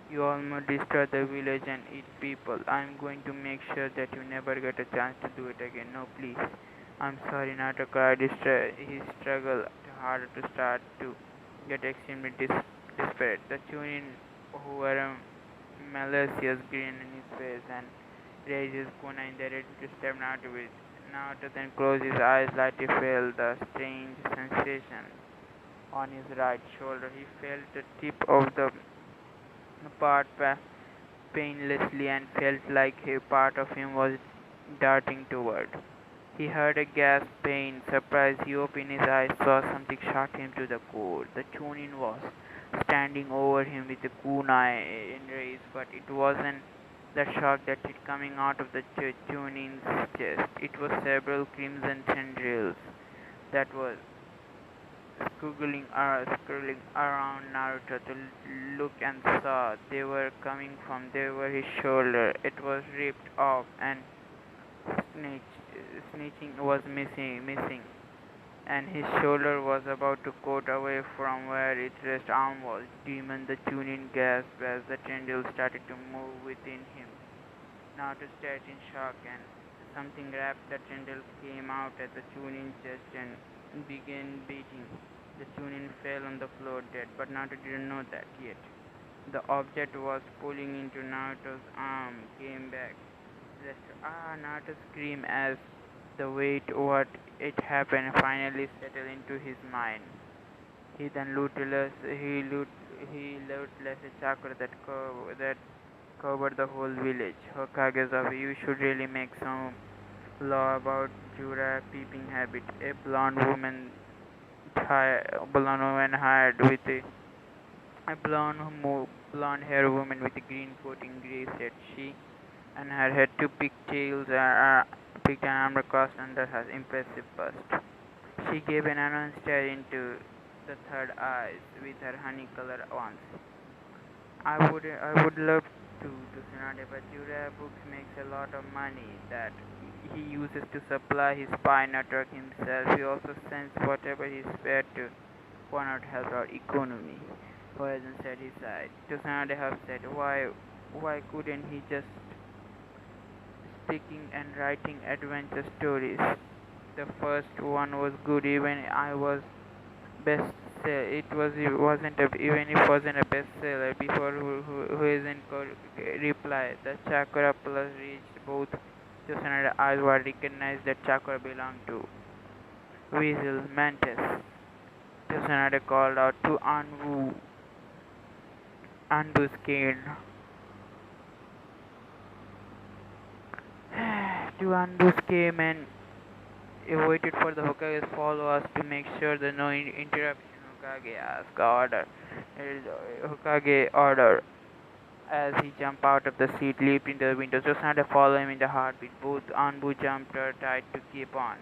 You almost destroyed the village and eat people. I'm going to make sure that you never get a chance to do it again. No, please. I'm sorry, Naruto cried. He struggled harder to start to get extremely desperate. The Chunin, who were a malicious grin in his face and raised his kunai, ready to stab Naruto with. Naruto then closed his eyes, lightly felt the strange sensation on his right shoulder. He felt the tip of the part painlessly and felt like a part of him was darting toward. He heard a gasp, pain, surprise. He opened his eyes, saw something shock him to the core. The Chunin was standing over him with a kunai in raise, but it wasn't the shock that it coming out of the Chunin's chest. It was several crimson tendrils that was squiggling around Naruto to look and saw they were coming from they were his shoulder. It was ripped off and snitching was missing, and his shoulder was about to cut away from where its rest arm was. Demon the Chunin gasped as the tendril started to move within him. Naruto stared in shock, and something wrapped the tendril came out at the Chunin chest and began beating. The Chunin fell on the floor dead, but Naruto didn't know that yet. The object was pulling into Naruto's arm, came back. Naruto screamed as the weight what it happened finally settled into his mind. He then lootless a chakra that covered the whole village. Hokage's, you should really make some law about Jura peeping habit. A blonde woman hired with a blonde hair woman with a green coat in gray said she, and her head two pigtails picked an armor crossed under her impressive bust. She gave an announced stare into the third eyes with her honey-colored ones. I would love to Tsunade, but Jura Books makes a lot of money that he uses to supply his spy network himself. He also sends whatever he spared to Conrad help our economy. Horizon said he sighed. Tsunade have said, why couldn't he just speaking and writing adventure stories? The first one was good, even I was best it wasn't even if it wasn't a bestseller before who isn't reply. The chakra plus reached both Joseon and Alwa recognized that chakra belonged to Weasel Mantis. Joseon called out to Anbu's cane. To Anbu's came and waited for the Hokage's followers to make sure that no interruption. Hokage asked order. Hokage order. As he jumped out of the seat, leaped into the window. Susanoo followed him in the heartbeat. Both Anbu jumped her tight to keep on.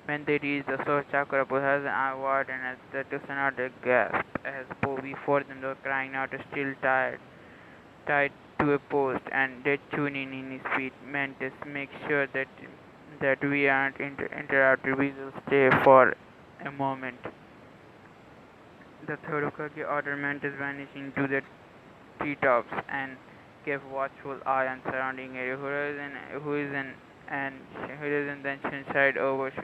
When they reached the source chakra, both Hasan and Warden as the Susanoo gasped as before them they were crying out, still tied to a post, and dead tuning in his feet. Mantis, make sure that we aren't interrupted. We will stay for a moment. The third Hokage ordered Mantis vanishing to the treetops and kept watchful eye on surrounding area. Horizon then shied over to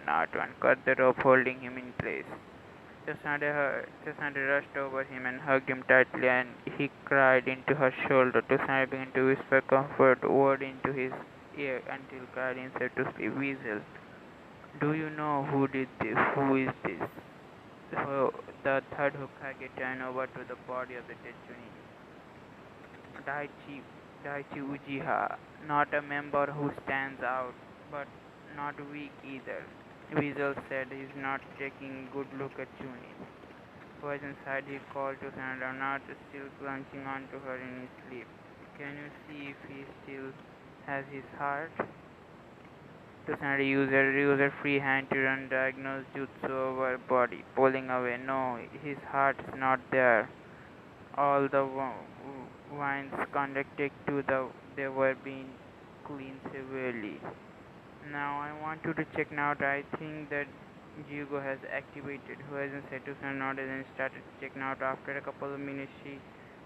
Naruto and cut the rope holding him in place. Tsunade rushed over him and hugged him tightly, and he cried into her shoulder. Tsunade began to whisper comfort word into his ear until cried himself to sleep. Weasel, do you know who did this? Who is this? The third Hokage turned over to the body of the dead Chunin. Daichi Uchiha, not a member who stands out, but not weak either. Weasel said he's not taking a good look at Chunin. Was inside he called to Sandra, not still clutching onto her in his sleep. Can you see if he still has his heart? Tosanari used her free hand to run diagonal jutsu over body, pulling away. No, his heart is not there. All the vines connected to they were being cleaned severely. Now I want you to check out. I think that Jugo has activated. Who hasn't said to nodded and started checking out. After a couple of minutes, she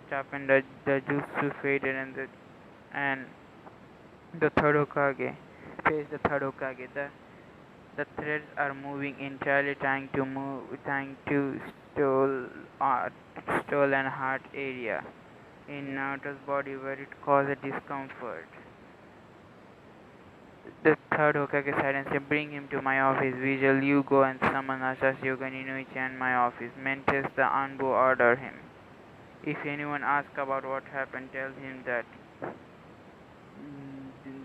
stopped and the jutsu faded and the third Hokage faced the third Hokage. The threads are moving entirely, trying to stole uh, stole an heart area in Naruto's body where it caused discomfort. The third Hokage said and said, "Bring him to my office. Visual, you go and summon Asashi Inoichi and my office. Mentes the Anbu order him. If anyone asks about what happened, tell him that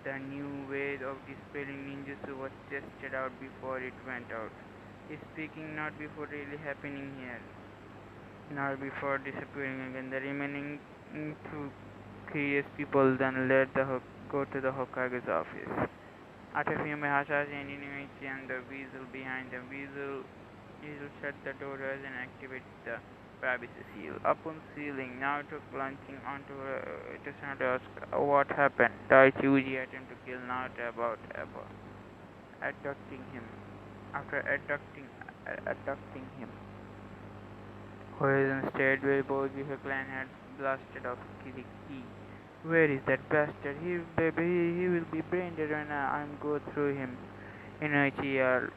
the new way of dispelling ninjutsu was tested out before it went out. Speaking not before really happening here, not before disappearing again. The remaining two curious people then go to the Hokage's office. After Fume Hasashi and Inoichi and the weasel behind them, weasel shut the doors and activated the privacy seal. Upon sealing, Naruto plunging onto to Naruto asked what happened. Daichi Uji attempted to kill Naruto about abducting him. After abducting him, Horizon stared where both her clan had blasted off the key. Where is that bastard? He will be brain dead when I'm go through him. Inoichi yelled.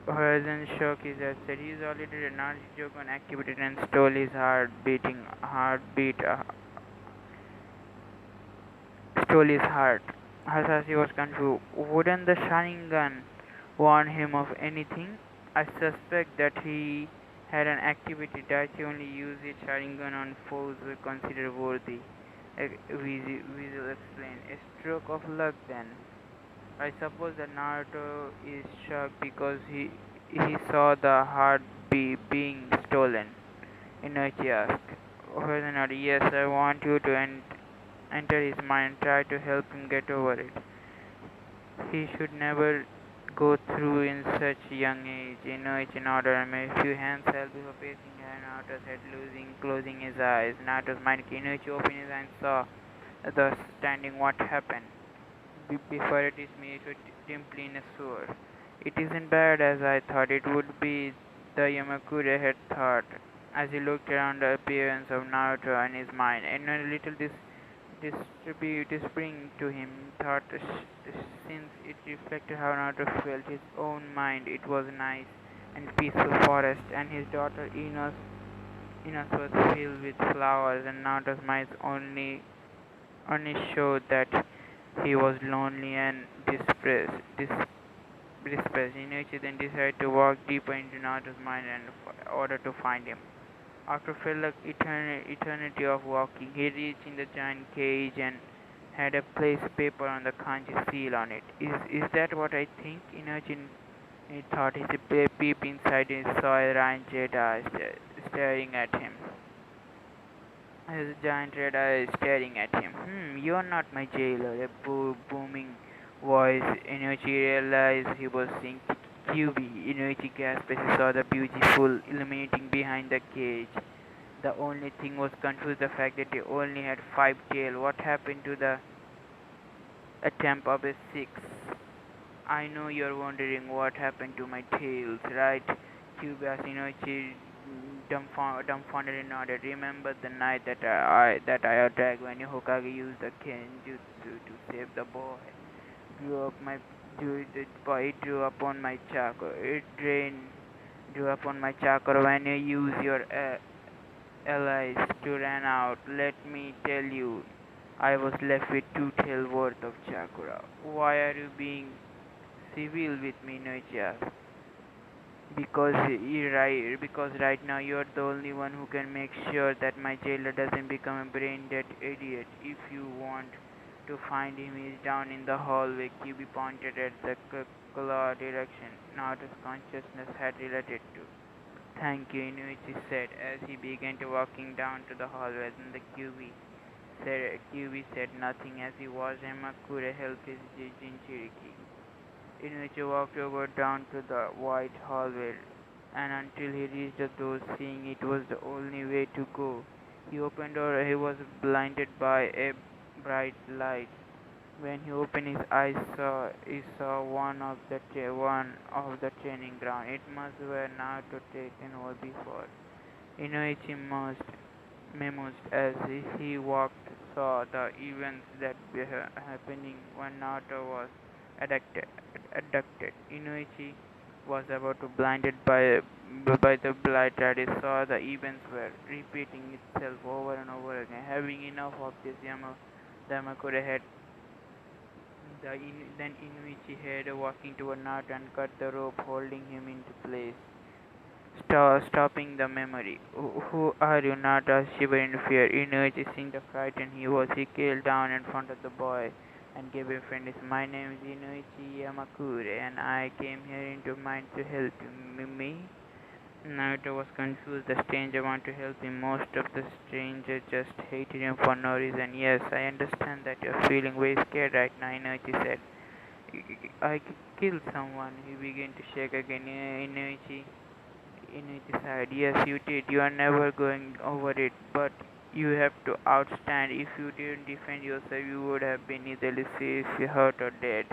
Horizon shook his head, said he's already dead. Now Jogon activated and stole his stole his heart. Hasashi was confused. Wouldn't the Sharingan warn him of anything? I suspect that he had an activity that he only used his Sharingan on foes we consider worthy. Weasel explained. A stroke of luck then. I suppose that Naruto is shocked because he saw the heart being stolen. Inoichi asked. Horizon nodded. Yes, I want you to enter his mind and try to help him get over it. He should never go through in such young age. Inoichi nodded and made a few hands held before facing her. Naruto's head closing his eyes. Naruto's mind. Inoichi opened his eyes and saw the standing. What happened? Before it is me, it dimply in a sewer. It isn't bad as I thought it would be, the Yamakure had thought, as he looked around the appearance of Naruto in his mind, and a little dispiriting to him, thought since it reflected how Naruto felt his own mind. It was a nice and peaceful forest, and his daughter Inos was filled with flowers, and Naruto's mind only showed that he was lonely and distressed. Inoichi then decided to walk deeper into Naruto's mind in order to find him. After felt like eternity of walking, he reached in the giant cage and had a place paper on the kanji seal on it. Is that what I think? Inoichi he thought he peeped inside and saw a giant red eye staring at him. His giant red eyes staring at him. You're not my jailer, a booming voice. Inoichi realized he was seeing QB. Inoichi gasped as he saw the beautiful illuminating behind the cage. The only thing was confused the fact that he only had 5 tails. What happened to the attempt of a 6? I know you're wondering what happened to my tails, right? Cubas Inoichi dumbfounded nodded. Remember the night that I attacked when Hokage used the Kenjutsu to save the boy? Drew up my drew upon my chakra. Drew upon my chakra when you use your allies to run out. Let me tell you, I was left with 2 tail worth of chakra. Why are you being civil with me, Noichi? Because right now you're the only one who can make sure that my jailer doesn't become a brain dead idiot. If you want to find him, he's down in the hallway. QB pointed at the claw direction Naruto's consciousness had related to. Thank you, Inuichi said as he began to walking down to the hallway. Then the QB said nothing as he watched Hamakura help his Jinchuriki. Inuichi walked over down to the white hallway, and until he reached the door, seeing it was the only way to go. He opened door. He was blinded by a bright light. When he opened his eyes, he saw one of the training ground. It must were Naruto taken over before. Inoichi memos as he walked saw the events that were happening when Naruto was abducted. abducted. Inoichi was about to blinded by the blind that he saw the events were repeating itself over and over again. Having enough of this, Yamakura had then Inuichi had walking toward Naruto and cut the rope holding him into place, stopping the memory. Who are you? Naruto shivered in fear. Inuichi seeing the frightened he was, he kneeled down in front of the boy and gave him friendly. My name is Inuichi Yamakure, and I came here into mind to help you. Me? Naruto was confused. The stranger wanted to help him. Most of the strangers just hated him for no reason. Yes, I understand that you're feeling very scared right now, Inuichi said. I killed someone. He began to shake again. Inuichi sighed. Yes, you did. You are never going over it, but you have to outstand. If you didn't defend yourself, you would have been easily seriously hurt or dead.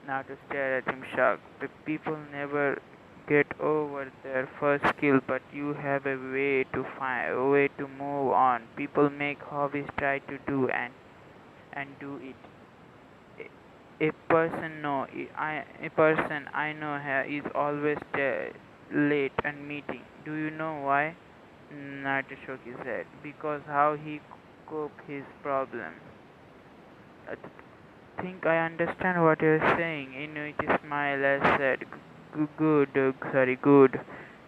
Naruto stared at him shocked. People never get over their first kill, but you have a way to find a way to move on. People make hobbies try to do and do it. A person I know is always late and meeting. Do you know why? Naruto shook his head. Because how he cope his problem. I think I understand what you're saying. Inuichi smiled and said, Good.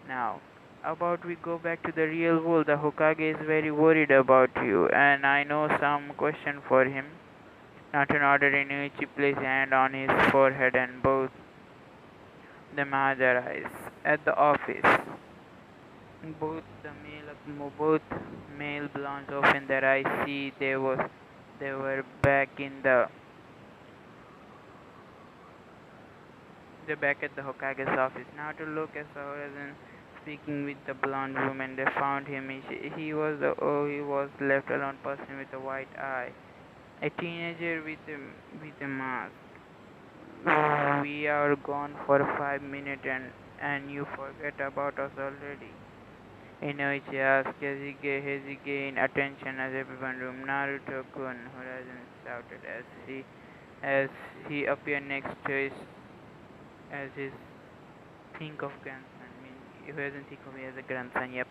Now, about we go back to the real world. The Hokage is very worried about you, and I know some question for him. Naruto nodded. Inuichi placed a hand on his forehead and both them had their eyes. At the office, both male blondes opened their eyes. See, they were back in the back at the Hokage's office. Naruto looked at Horizon speaking with the blonde woman. They found him. He was left alone person with a white eye. A teenager with a mask. We are gone for 5 minutes and you forget about us already. Inoichi asked as he gained attention as everyone room. Naruto-kun, Horizon shouted as he appeared next to his think of grandson. I mean, he doesn't think of me as a grandson. Yep.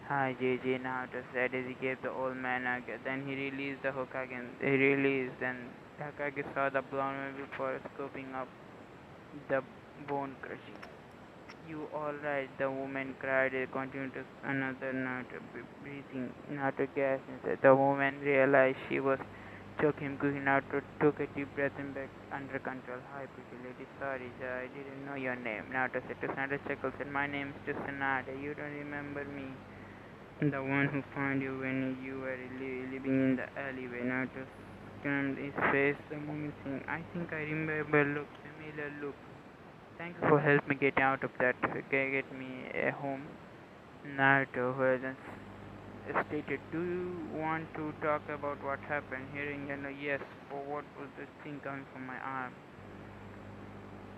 Hi, JJ. Naruto said as he gave the old man a gift. Then he released the Hokage. He released, and Hokage saw the blonde man before scooping up the bone crushing. You alright? The woman cried. It continued to another Naruto breathing. Naruto gasped and said the woman realized she was choking. Naruto took a deep breath and back under control. Hi, pretty lady. Sorry, I didn't know your name. Naruto said to Naruto chuckled said, my name is Tsunade. You don't remember me? The one who found you when you were living in the alleyway. Naruto scanned his face the moment saying, I think I remember look, familiar look. Thanks for helping me get out of that, get me a home. Naruto, who hasn't stated, do you want to talk about what happened? Hearing a yes, for what was the thing coming from my arm?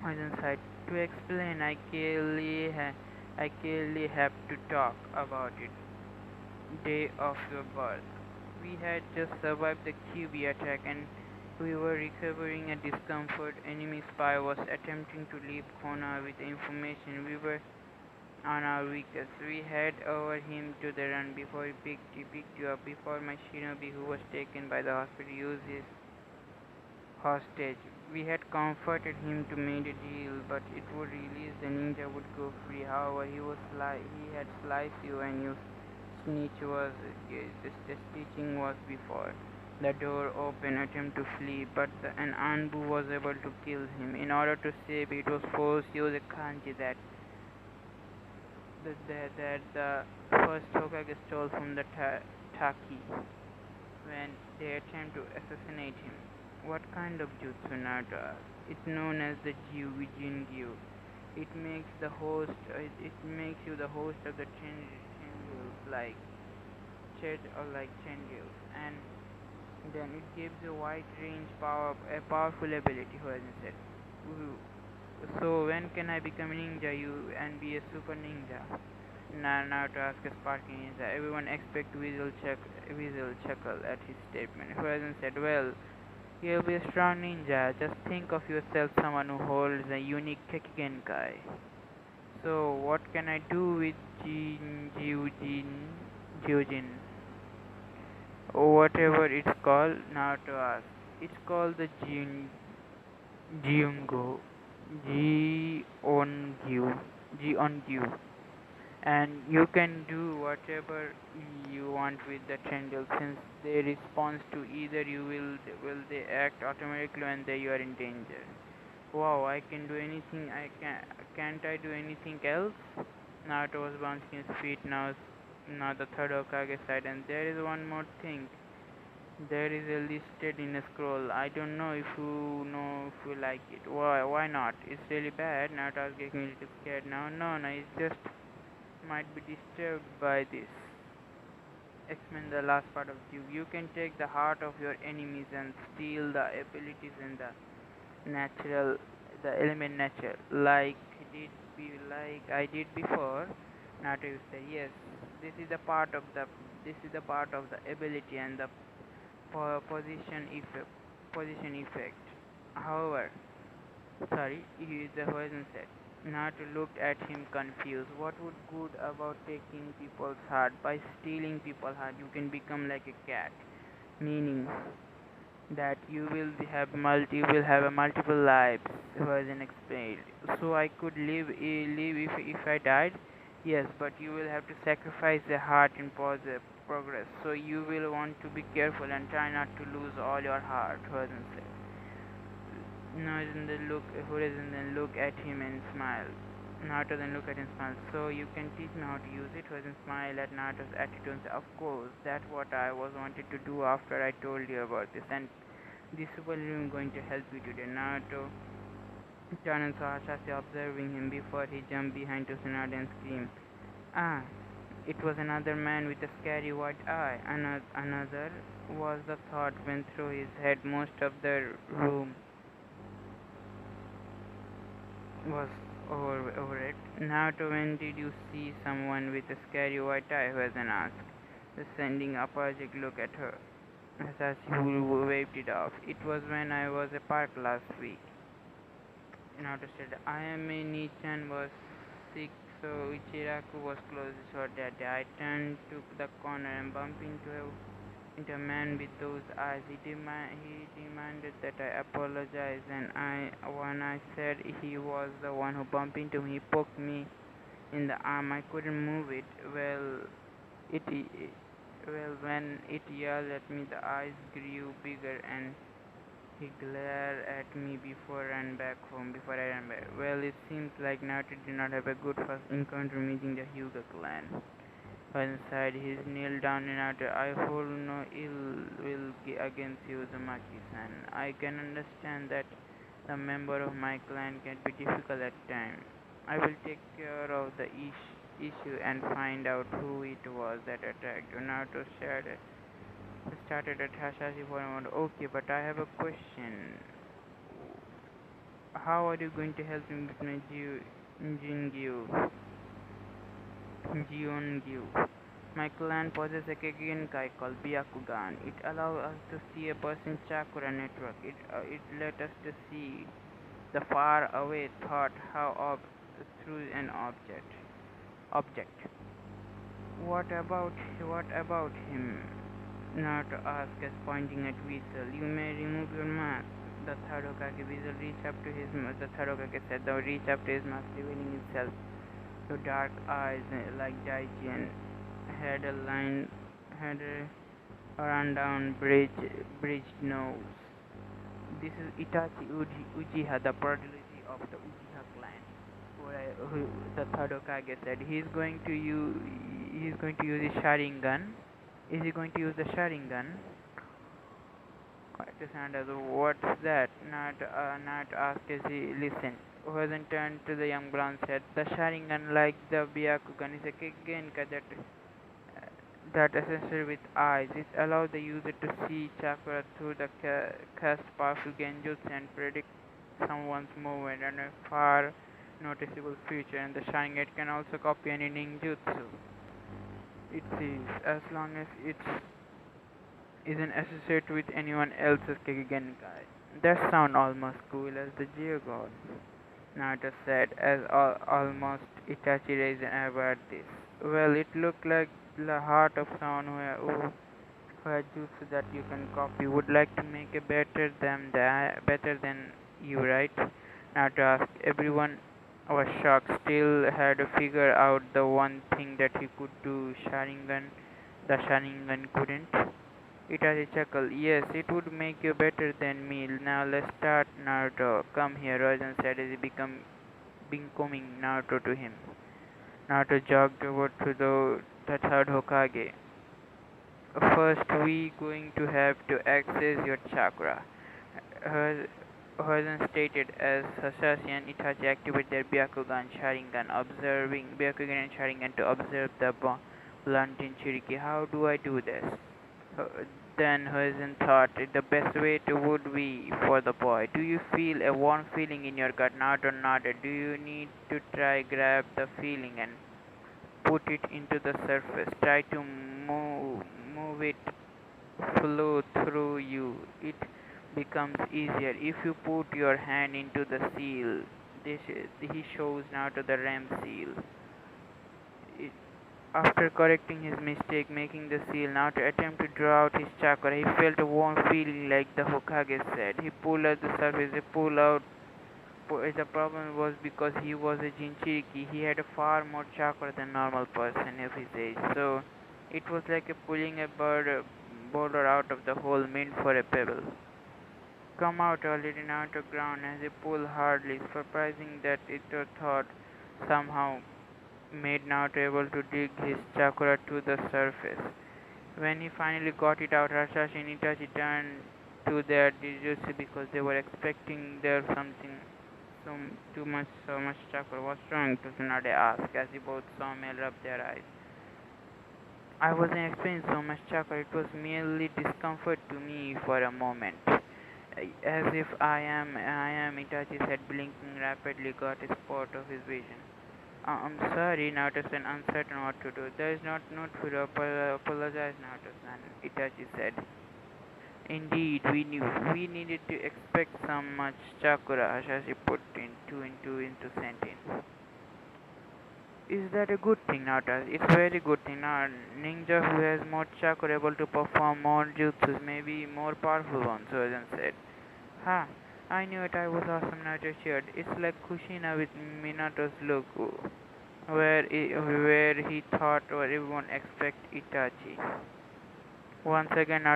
Horizon sighed. To explain, I clearly have to talk about it. Day of your birth. We had just survived the QB attack and we were recovering a discomfort. Enemy spy was attempting to leave Kona with information. We were on our weakest. We had over him to the run before he picked you up. Before my shinobi who was taken by the hospital used his hostage. We had comforted him to make a deal, but it would release the ninja would go free. However, he had sliced you and you snitch was the stitching was before. The door opened, attempt to flee, but an Anbu was able to kill him. In order to save it was forced to use a kanji that the first Hokage stole from the Taki when they attempt to assassinate him. What kind of jutsu, Naruto asked. It's known as the jiongu. It makes you the host of the changes like chat or like changes, and then it gives a wide range power, a powerful ability. Who has said? Ooh. So when can I become a ninja? You and be a super ninja? Now to ask a sparking ninja. Everyone expect Weasel chuckle at his statement. Who hasn't said, well, you'll be a strong ninja. Just think of yourself someone who holds a unique Kekigenkai. So what can I do with Jiujin? Whatever it's called, now to ask. It's called the Jiongu. Jiongu. Jiongu. And you can do whatever you want with the triangle since they respond to either you will they act automatically when you are in danger. Wow, I can do anything. Can't I do anything else? Naruto was bouncing his feet now the third Hokage side, and there is one more thing. There is a listed in a scroll. I don't know if you like it. Why not? It's really bad. Naruto was getting a little scared now. No, it's just might be disturbed by this. Explain the last part of you. You can take the heart of your enemies and steal the abilities and natural, the element natural, like I did before. Nato you say yes. This is the part of the this is the part of the ability and the position effect. However, sorry, the person said. Naruto looked at him confused. What would good about taking people's heart? By stealing people's heart, you can become like a cat, meaning that you will have a multiple lives. Version explained. So I could live if I died. Yes, but you will have to sacrifice the heart in progress. So you will want to be careful and try not to lose all your heart. Version said. Horizon then look at him and smile. Naruto then look at him and smile. So you can teach me how to use it? Horizon smile at Naruto's attitude and say, of course, that's what I was wanted to do after I told you about this. And this super room going to help you today. Naruto turned and saw Hasashi observing him before he jumped behind Tsunade and screamed. Ah, it was another man with a scary white eye. Another was the thought went through his head. Most of the room was over it. Naruto, when did you see someone with a scary white eye? Huazen asked, sending a apologetic look at her. Hasashi waved it off. It was when I was at park last week. Naruto said, I am a Nichan was sick, so Ichiraku was close to that day. I turned to the corner and bumped into a man with those eyes. He demanded that I apologize, and when I said he was the one who bumped into me, he poked me in the arm. I couldn't move it. It when it yelled at me, the eyes grew bigger, and he glared at me before I ran back home. Well, it seems like Naruto did not have a good first encounter meeting the Hyuga clan. Inside, he kneeled down and uttered, I hold no ill will against you, Uzumaki-san. I can understand that the member of my clan can be difficult at times. I will take care of the issue and find out who it was that attacked you. Naruto started at Hasashi for a moment. Okay, but I have a question. How are you going to help me with my Jingyu? Jiongu. My clan possesses a Kekigenkai called Byakugan. It allows us to see a person's chakra network. It let us to see the far away thought through an object. What about him? Naruto asked us, pointing at Weasel. You may remove your mask. The third Hokage Weasel reached up to his mask. The third Hokage said, though reached up to his mask, revealing itself to dark eyes like Daichi and had a rundown bridged nose. This is Uchiha, the prodigy of the Uchiha clan. The third Hokage said he's going to use his Sharingan. Is he going to use the Sharingan? Quiet sound as what's that? Not asked as he listened. Hosen turned to the young blonde said, the Sharingan like the Byakugan is a Genka that accessory with eyes. It allows the user to see chakra through the cast powerful genjutsu and predict someone's movement and a far noticeable future. And the Sharingan can also copy any ninjutsu. It says as long as it isn't associated with anyone else's Gegenkai. That sounds almost cool as the Geogon. Naruto said as almost Itachi raised an eyebrow at this. Well, it looked like the heart of someone who had jutsu that you can copy. Would like to make a better than you, right? Naruto asked. Everyone was shocked. Still had to figure out the one thing that he could do. The Sharingan couldn't. Itachi chuckled. Yes, it would make you better than me. Now let's start, Naruto. Come here, Rajan said as he becoming Naruto to him. Naruto jogged over to the third Hokage. First, we going to have to access your chakra. Horizon stated as Hasashi and Itachi activate their Byakugan and Sharingan to observe the blunt in Chiriki. How do I do this? Uh, Then Horizon thought the best way to would be for the boy. Do you feel a warm feeling in your gut? Not or not? Do you need to try grab the feeling and put it into the surface? Try to move it flow through you. It becomes easier if you put your hand into the seal. He shows now to the ram seal. It, After correcting his mistake, making the seal now to attempt to draw out his chakra, he felt a warm feeling like the Hokage said. He pulled out the surface. He pulled out. The problem was because he was a Jinchuriki. He had a far more chakra than normal person of his age. So it was like a pulling a boulder out of the hole meant for a pebble. Come out already now to ground as he pulled hardly, surprising that it thought somehow made Naruto able to dig his chakra to the surface. When he finally got it out, Hasashi and Itachi turned to their Jujutsu because they were expecting there something so much chakra. What's wrong? Tsunade asked as they both saw me rub their eyes. I wasn't experiencing so much chakra, it was merely discomfort to me for a moment. As if Itachi's head blinking rapidly got a spot of his vision. I'm sorry, Naruto-san, uncertain what to do. There is not need to apologize, Naruto-san, Itachi said. Indeed, we needed to expect some much chakra, Hasashi put in into sentence. Is that a good thing, Naruto? It's a very good thing. Now, ninja who has more chakra able to perform more jutsus, maybe more powerful ones, Sozen said. Ha! I knew it, I was awesome, Naruto cheered. It's like Kushina with Minato's look, where he thought or everyone expect Itachi. Once again,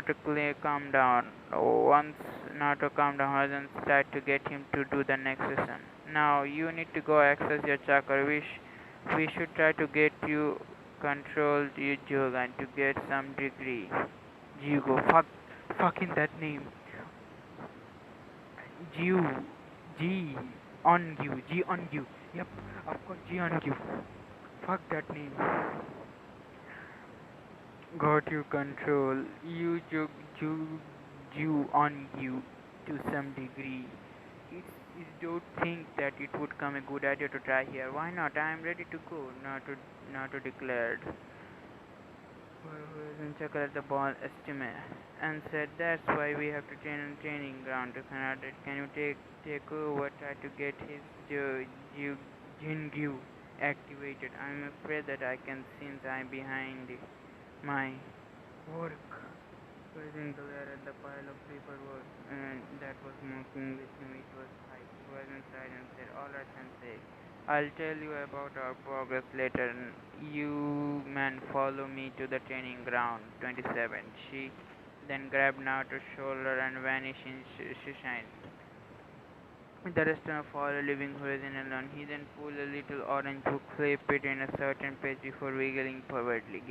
calmed down. Once Naruto calmed down, Horizon tried to get him to do the next session. Now, you need to go access your chakra. We should try to get you control your Jogan to get some degree. Jigo, fucking that name. Jiu, G on you, G on you. Yep, of course, G on you. Fuck that name. Got you control. You on you to some degree. It's don't think that it would come a good idea to try here. Why not? I am ready to go. Naruto declared. Chuckled at the ball estimate and said, "That's why we have to train on training ground." To Canada, can you take over? Try to get his Jingyu activated. I'm afraid that I can since I'm behind my work. Raising glare at the pile of paperwork that was smoking with him, it was high. He was inside and said, "Alright, Sensei. I'll tell you about our progress later. You men follow me to the training ground." 27. She then grabbed Naruto's shoulder and vanished in Shishine. The rest of all leaving Horizon alone. He then pulled a little orange book, flipped it in a certain page before giggling pervertly.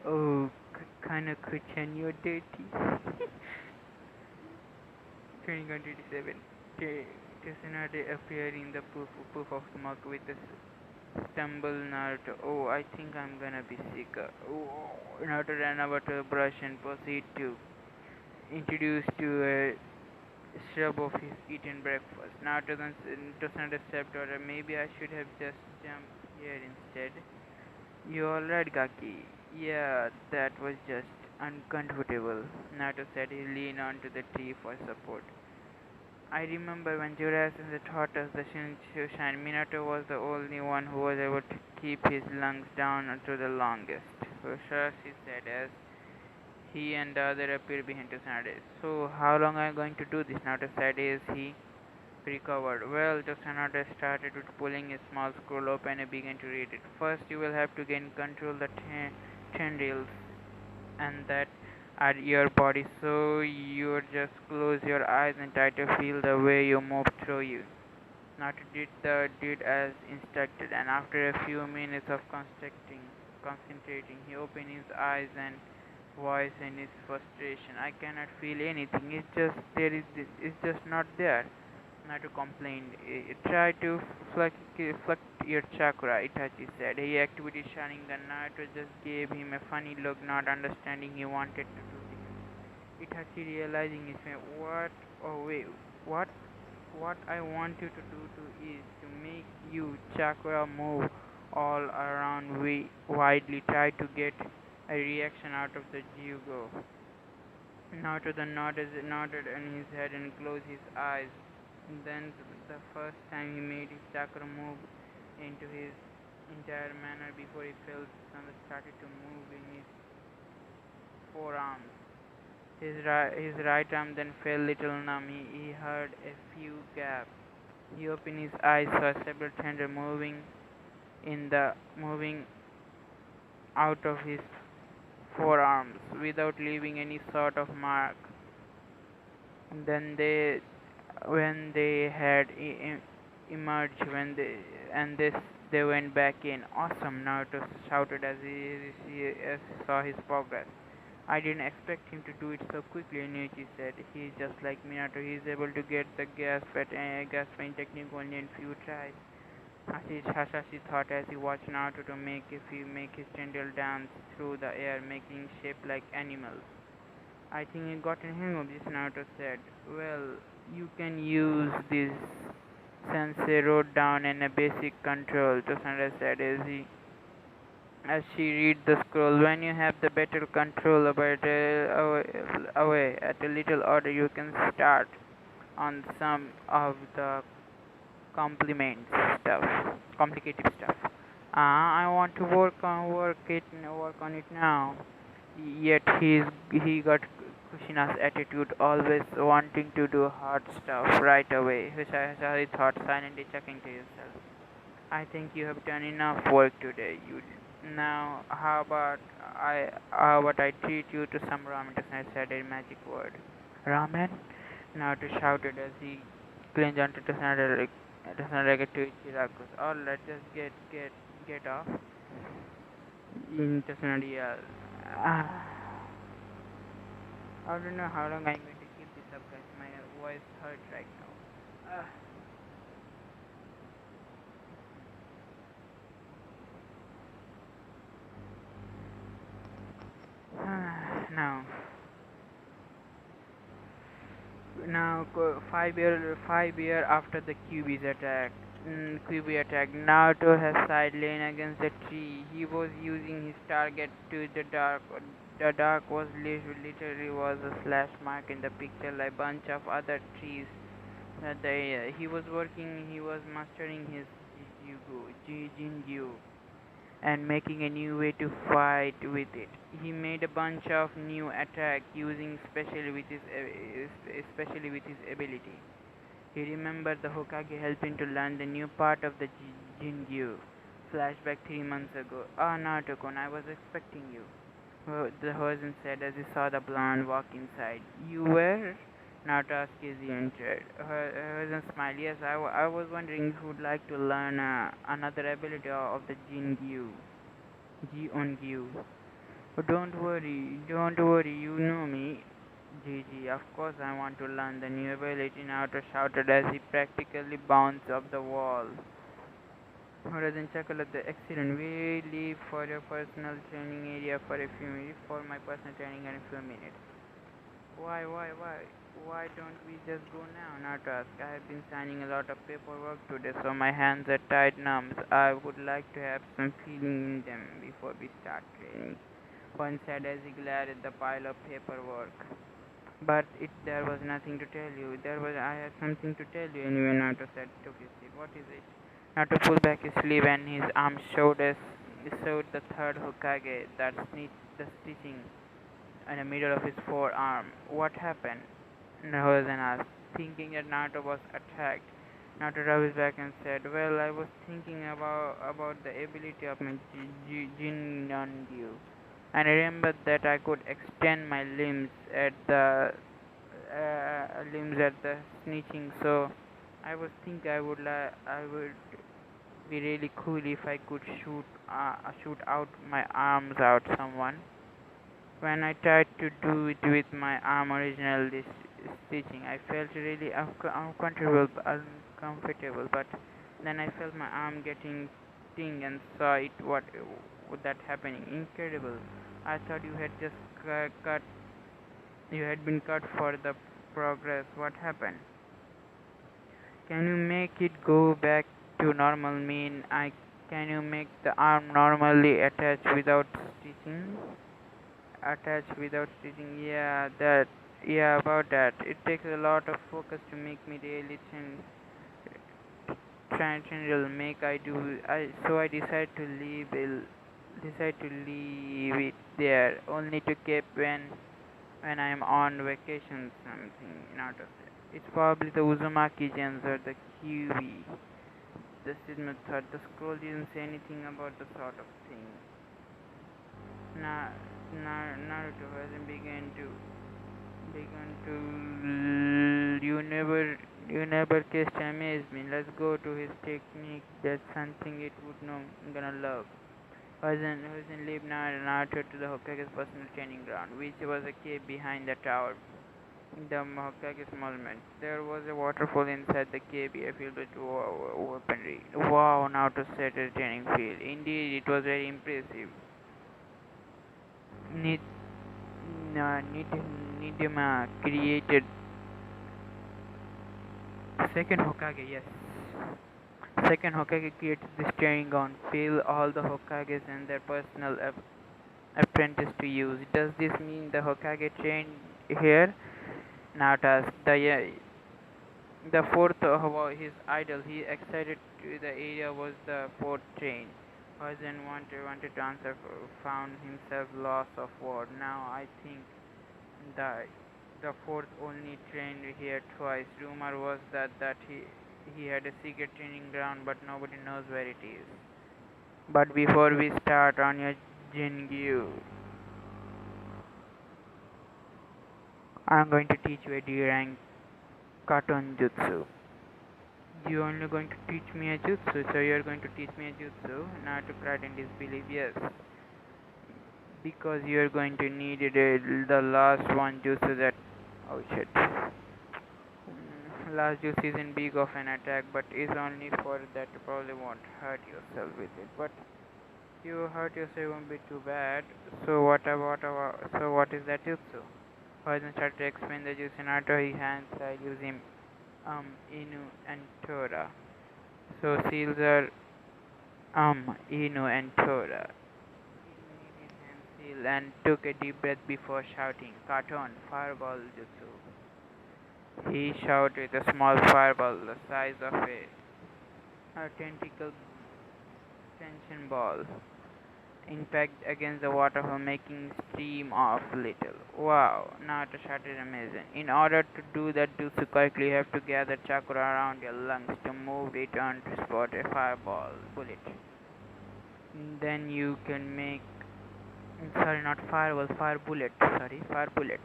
Oh, kinda Kuchan, you're dirty. 2027. Tsunade appeared in the poof of smoke with a stumble Naruto. Oh, I think I'm gonna be sick. Oh, Naruto ran over to a brush and proceeded to introduce to a shrub of his eaten breakfast. Naruto then Tsunade stepped out. Maybe I should have just jumped here instead. You alright, Gaki? Yeah, that was just uncomfortable. Naruto said. He leaned onto the tree for support. I remember when Jurassic taught us the Shinshu Minato was the only one who was able to keep his lungs down to the longest. She said as he and the other appeared behind Tsunade. So, how long are you going to do this? Naruto said as he recovered. Well, Tsunade started with pulling a small scroll open and began to read it. First, you will have to gain control the tendrils and that are your body, so you just close your eyes and try to feel the way you move through you. Naruto did as instructed, and after a few minutes of concentrating, he opened his eyes and voiced in his frustration. I cannot feel anything. It's just not there. Naruto complained. Try to fluct your chakra, Itachi said. He actively shunning the Naruto just gave him a funny look, not understanding he wanted to do this. Itachi realizing his mistake. What? Oh wait, what? What I want you to do is to make you chakra move all around widely. Try to get a reaction out of the Jugo. Naruto then nodded in his head and closed his eyes. Then, the first time he made his chakra move into his entire manner before he felt sun started to move in his forearms. His right arm then felt little numb. He heard a few gasps. He opened his eyes, saw several tendrils moving out of his forearms without leaving any sort of mark. And then when they had emerged, and this they went back in. Awesome! Naruto shouted as he saw his progress. I didn't expect him to do it so quickly, Inichi said. He's just like Minato. He's able to get the gasping technique only in few tries. Hasashi thought as he watched Naruto to make his tendril dance through the air, making shape like animals. I think he got a hang of this, Naruto said. Well, you can use this Sensei wrote down in a basic control, Tosanda said as she read the scroll. When you have the better control about away at a little order, you can start on some of the compliments stuff, complicated stuff. I want to work on it now. Yet he got Kushina's attitude, always wanting to do hard stuff right away. Hisashi thought, silently chuckling to himself. I think you have done enough work today. You now how about I treat you to some ramen? I said a magic word. Ramen? Naruto shouted as he clinged onto Tsunade to Ichiraku's. Alright, just get off. Tsunade yelled. Ah. I don't know how long I'm going to keep this up, guys. My voice hurts right now. Now, 5 year after the QB attack, Naruto has side lane against the tree. He was using his target to the dark. The dark was literally was a slash mark in the picture, like bunch of other trees. He was mastering his Jinju and making a new way to fight with it. He made a bunch of new attacks using especially with his ability. He remembered the Hokage helping to learn the new part of the Jinju. Flashback 3 months ago. Ah, Naruto-kun, I was expecting you. The Hosen said as he saw the blonde walk inside. You were? Naruto asked as he entered. Hosen smiled. Yes, I was wondering if you would like to learn another ability of the Jingyu. Ji on you. Oh, don't worry, you know me. GG, of course I want to learn the new ability, Naruto shouted as he practically bounced off the wall. Horizon chuckled at the accident. We leave for your personal training area for a few minutes. For my personal training in a few minutes. Why? Why don't we just go now? Naruto asked. I have been signing a lot of paperwork today, so my hands are tied numbs. I would like to have some feeling in them before we start training. One said as he glared at the pile of paperwork. But there was nothing to tell you. I had something to tell you anyway, Naruto said, took his seat. What is it? Naruto pulled back his sleeve and his arm showed the third Hokage, the stitching in the middle of his forearm. What happened? Hosen asked, thinking that Naruto was attacked. Naruto rubbed his back and said, well, I was thinking about the ability of my jiongu. And I remembered that I could extend my limbs at the snitching. So I was thinking I would be really cool if I could shoot out my arms out someone. When I tried to do it with my arm original stitching, I felt really uncomfortable. But then I felt my arm getting ting and saw it what that happening. Incredible! I thought you had just cut. You had been cut for the progress. What happened? Can you make it go back to normal? Mean I can you make the arm normally attached without stitching? Yeah, that. Yeah, about that. It takes a lot of focus to make me really transcendental. Make I do. I decide to leave it there, only to keep when I am on vacation. Something not of it. It's probably the Uzumaki gens or the Kiwi. The Sidma thought the scroll didn't say anything about the sort of thing. Na, Naruto hasn't begun to you never kissed amaze me. Let's go to his technique. That's something it would know gonna love. Hosen led Naruto to the Hokage's personal training ground, which was a cave behind the tower. The Hokage's monument. There was a waterfall inside the cave filled with weaponry. Wow, Naruto said a training field. Indeed, it was very impressive. Nid, Nidima created second Hokage, yes. Second Hokage created this training ground, fill all the Hokages and their personal apprentice to use. Does this mean the Hokage trained here? Naruto asked. The fourth was his idol. He excited to the area was the fourth train. Hosen wanted to answer, found himself lost of word. Now I think the the fourth only trained here twice. Rumor was that he had a secret training ground, but nobody knows where it is. But before we start on your Jingyu, I'm going to teach you a D-rank Katon Jutsu. You're only going to teach me a jutsu, so you're going to teach me a jutsu. Naruto cried in disbelief. Yes, because you're going to need it, the last one jutsu that. Oh shit. Last jutsu isn't big of an attack, but is only for that you probably won't hurt yourself with it. But you hurt yourself won't be too bad. So what is that jutsu? Horizon started to explain the jutsu. Naruto he hands side using Inu and Tora. So seals are Inu and Tora. He his hand seal and took a deep breath before shouting, Cartoon, fireball jutsu. He shouted a small fireball the size of a tentacle tension ball impact against the waterfall, making steam off little. Wow, Naruto shouted amazing. In order to do that jutsu correctly, you have to gather chakra around your lungs to move it on to spot a fireball bullet. Then you can make, sorry, not fireball, fire bullet, sorry, fire bullet.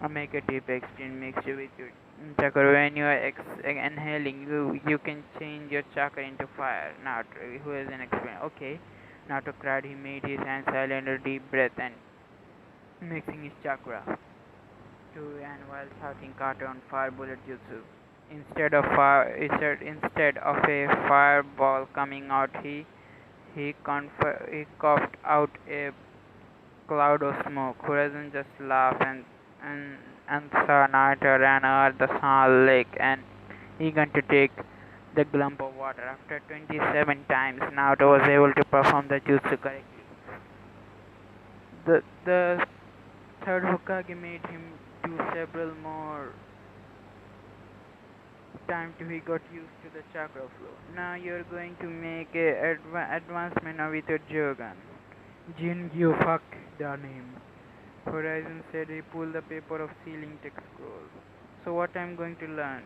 Or make a deep exchange mixture with your chakra. When you are inhaling, you can change your chakra into fire. Naruto, who has an experience? Okay. Naruto cried. He made his hands silent, a deep breath, and mixing his chakra. to and while shouting "Kata on fire bullet jutsu." Instead of a fireball coming out, he coughed out a cloud of smoke. Horizon just laughed and and saw Naruto ran over the small lake and eager to take the glump of water. After 27 times, Naruto was able to perform the jutsu correctly. The third Hokage made him do several more time till he got used to the chakra flow. Now you're going to make a advancement with your Jogan. Jingyu, fuck the name. Horizon said he pulled the paper of sealing text scroll. So what I'm going to learn?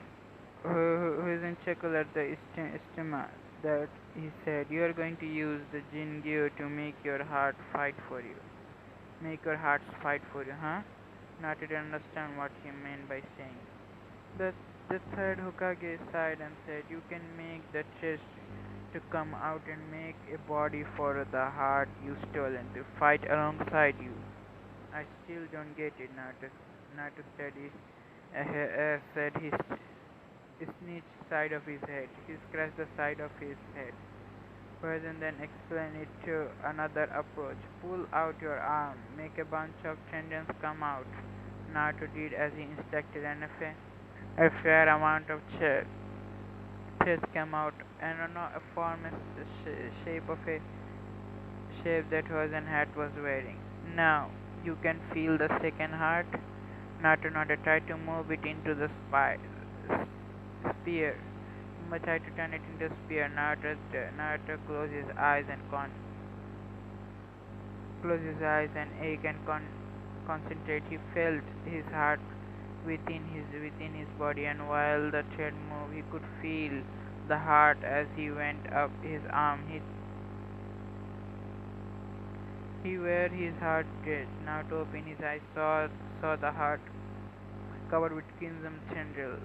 Horizon chuckled at the stigma that he said, you are going to use the Jingyu to make your heart fight for you. Make your hearts fight for you, huh? Not to understand what he meant by saying. The, the third Hokage sighed and said, you can make the chest to come out and make a body for the heart you stolen to fight alongside you. I still don't get it, Naruto said he sneezed side of his head. He scratched the side of his head. Person then explained it to another approach. Pull out your arm, make a bunch of tendons come out. Naruto did as he instructed and a fair amount of chest came out and a form shape of a shape that Hosen hat was wearing. Now you can feel the second heart. Naruto tried to move it into the spear. Uma tried to turn it into a spear. Naruto closed his eyes and ate and concentrate. He felt his heart within his body, and while the thread moved, he could feel the heart as he went up his arm. He where his heart did. Naruto opened his eyes, saw the heart covered with crimson tendrils,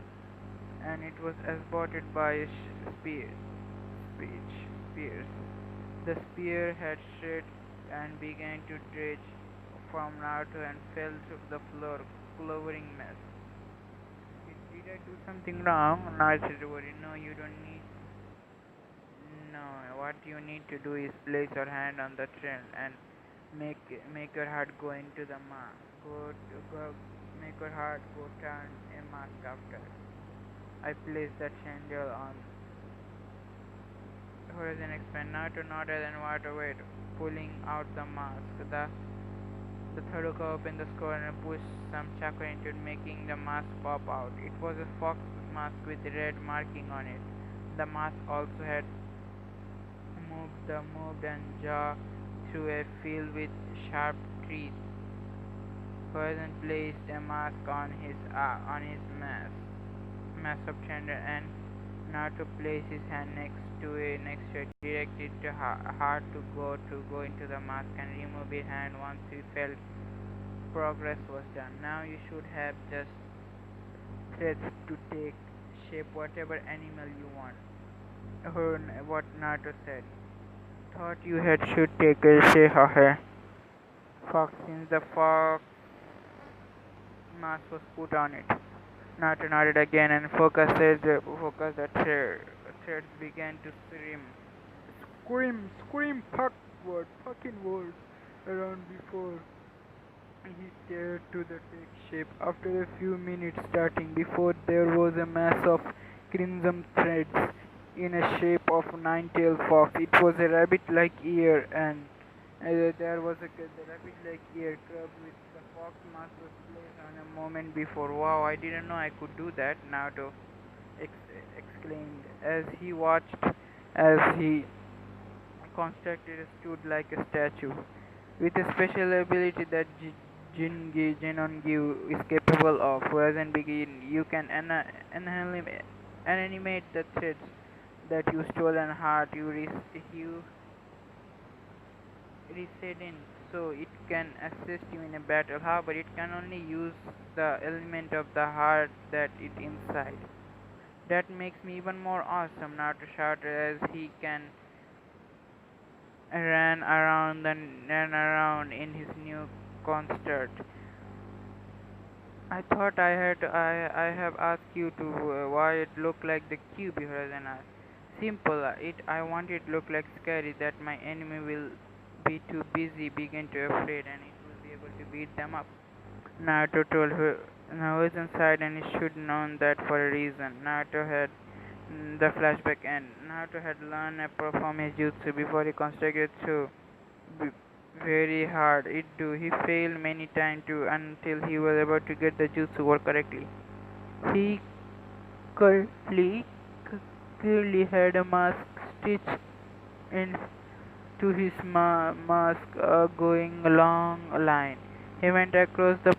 and it was escorted by spears. Spears. The spear had shed and began to dredge from Naruto and fell to the floor, clovering mess. Did I do something wrong? Naruto worried. No, you don't need. No, what you need to do is place your hand on the trend and make your heart go into the mask. Make your heart go turn a mask after. I placed the chandelier on. Horizon expand Naruto nodded and walked away, pulling out the mask. The third Hokage opened the scroll and pushed some chakra into it, making the mask pop out. It was a fox mask with red marking on it. The mask also had moved and jaw through a field with sharp trees. Horizon placed a mask on his mass of tender, and Naruto placed his hand next to it, directed to hard to go into the mask and remove his hand once he felt progress was done. Now you should have just threads to take shape whatever animal you want. Heard what Naruto said. Thought you had should take a shape of a fox since the fox mask was put on it. Naruto nodded again and focused the threads began to scream fucking word around before he stared to the take shape. After a few minutes starting before there was a mass of crimson threads in a shape of nine-tailed fox. It was a rabbit-like ear and there was the rabbit-like ear curved with the fox mask was placed on a moment before. Wow, I didn't know I could do that, Naruto exclaimed as he watched as he constructed stood like a statue. With a special ability that Jinongu is capable of, whereas begin, you can animate the threads that you stole and heart you reset in so it can assist you in a battle. However, it can only use the element of the heart that it inside. That makes me even more awesome, Naruto shouted as he can ran around in his new construct. I thought I have asked you to why it looked like the cube before than I. Simple. It I want it look like scary that my enemy will be too busy, begin to afraid, and it will be able to beat them up. Naruto told her now is inside and he should known that for a reason. Naruto had the flashback end. Naruto had learned to perform his jutsu before he constructed through b- very hard. It do. He failed many times too until he was able to get the jutsu work correctly. He currently clearly had a mask stitched into his mask going along a line. He went across the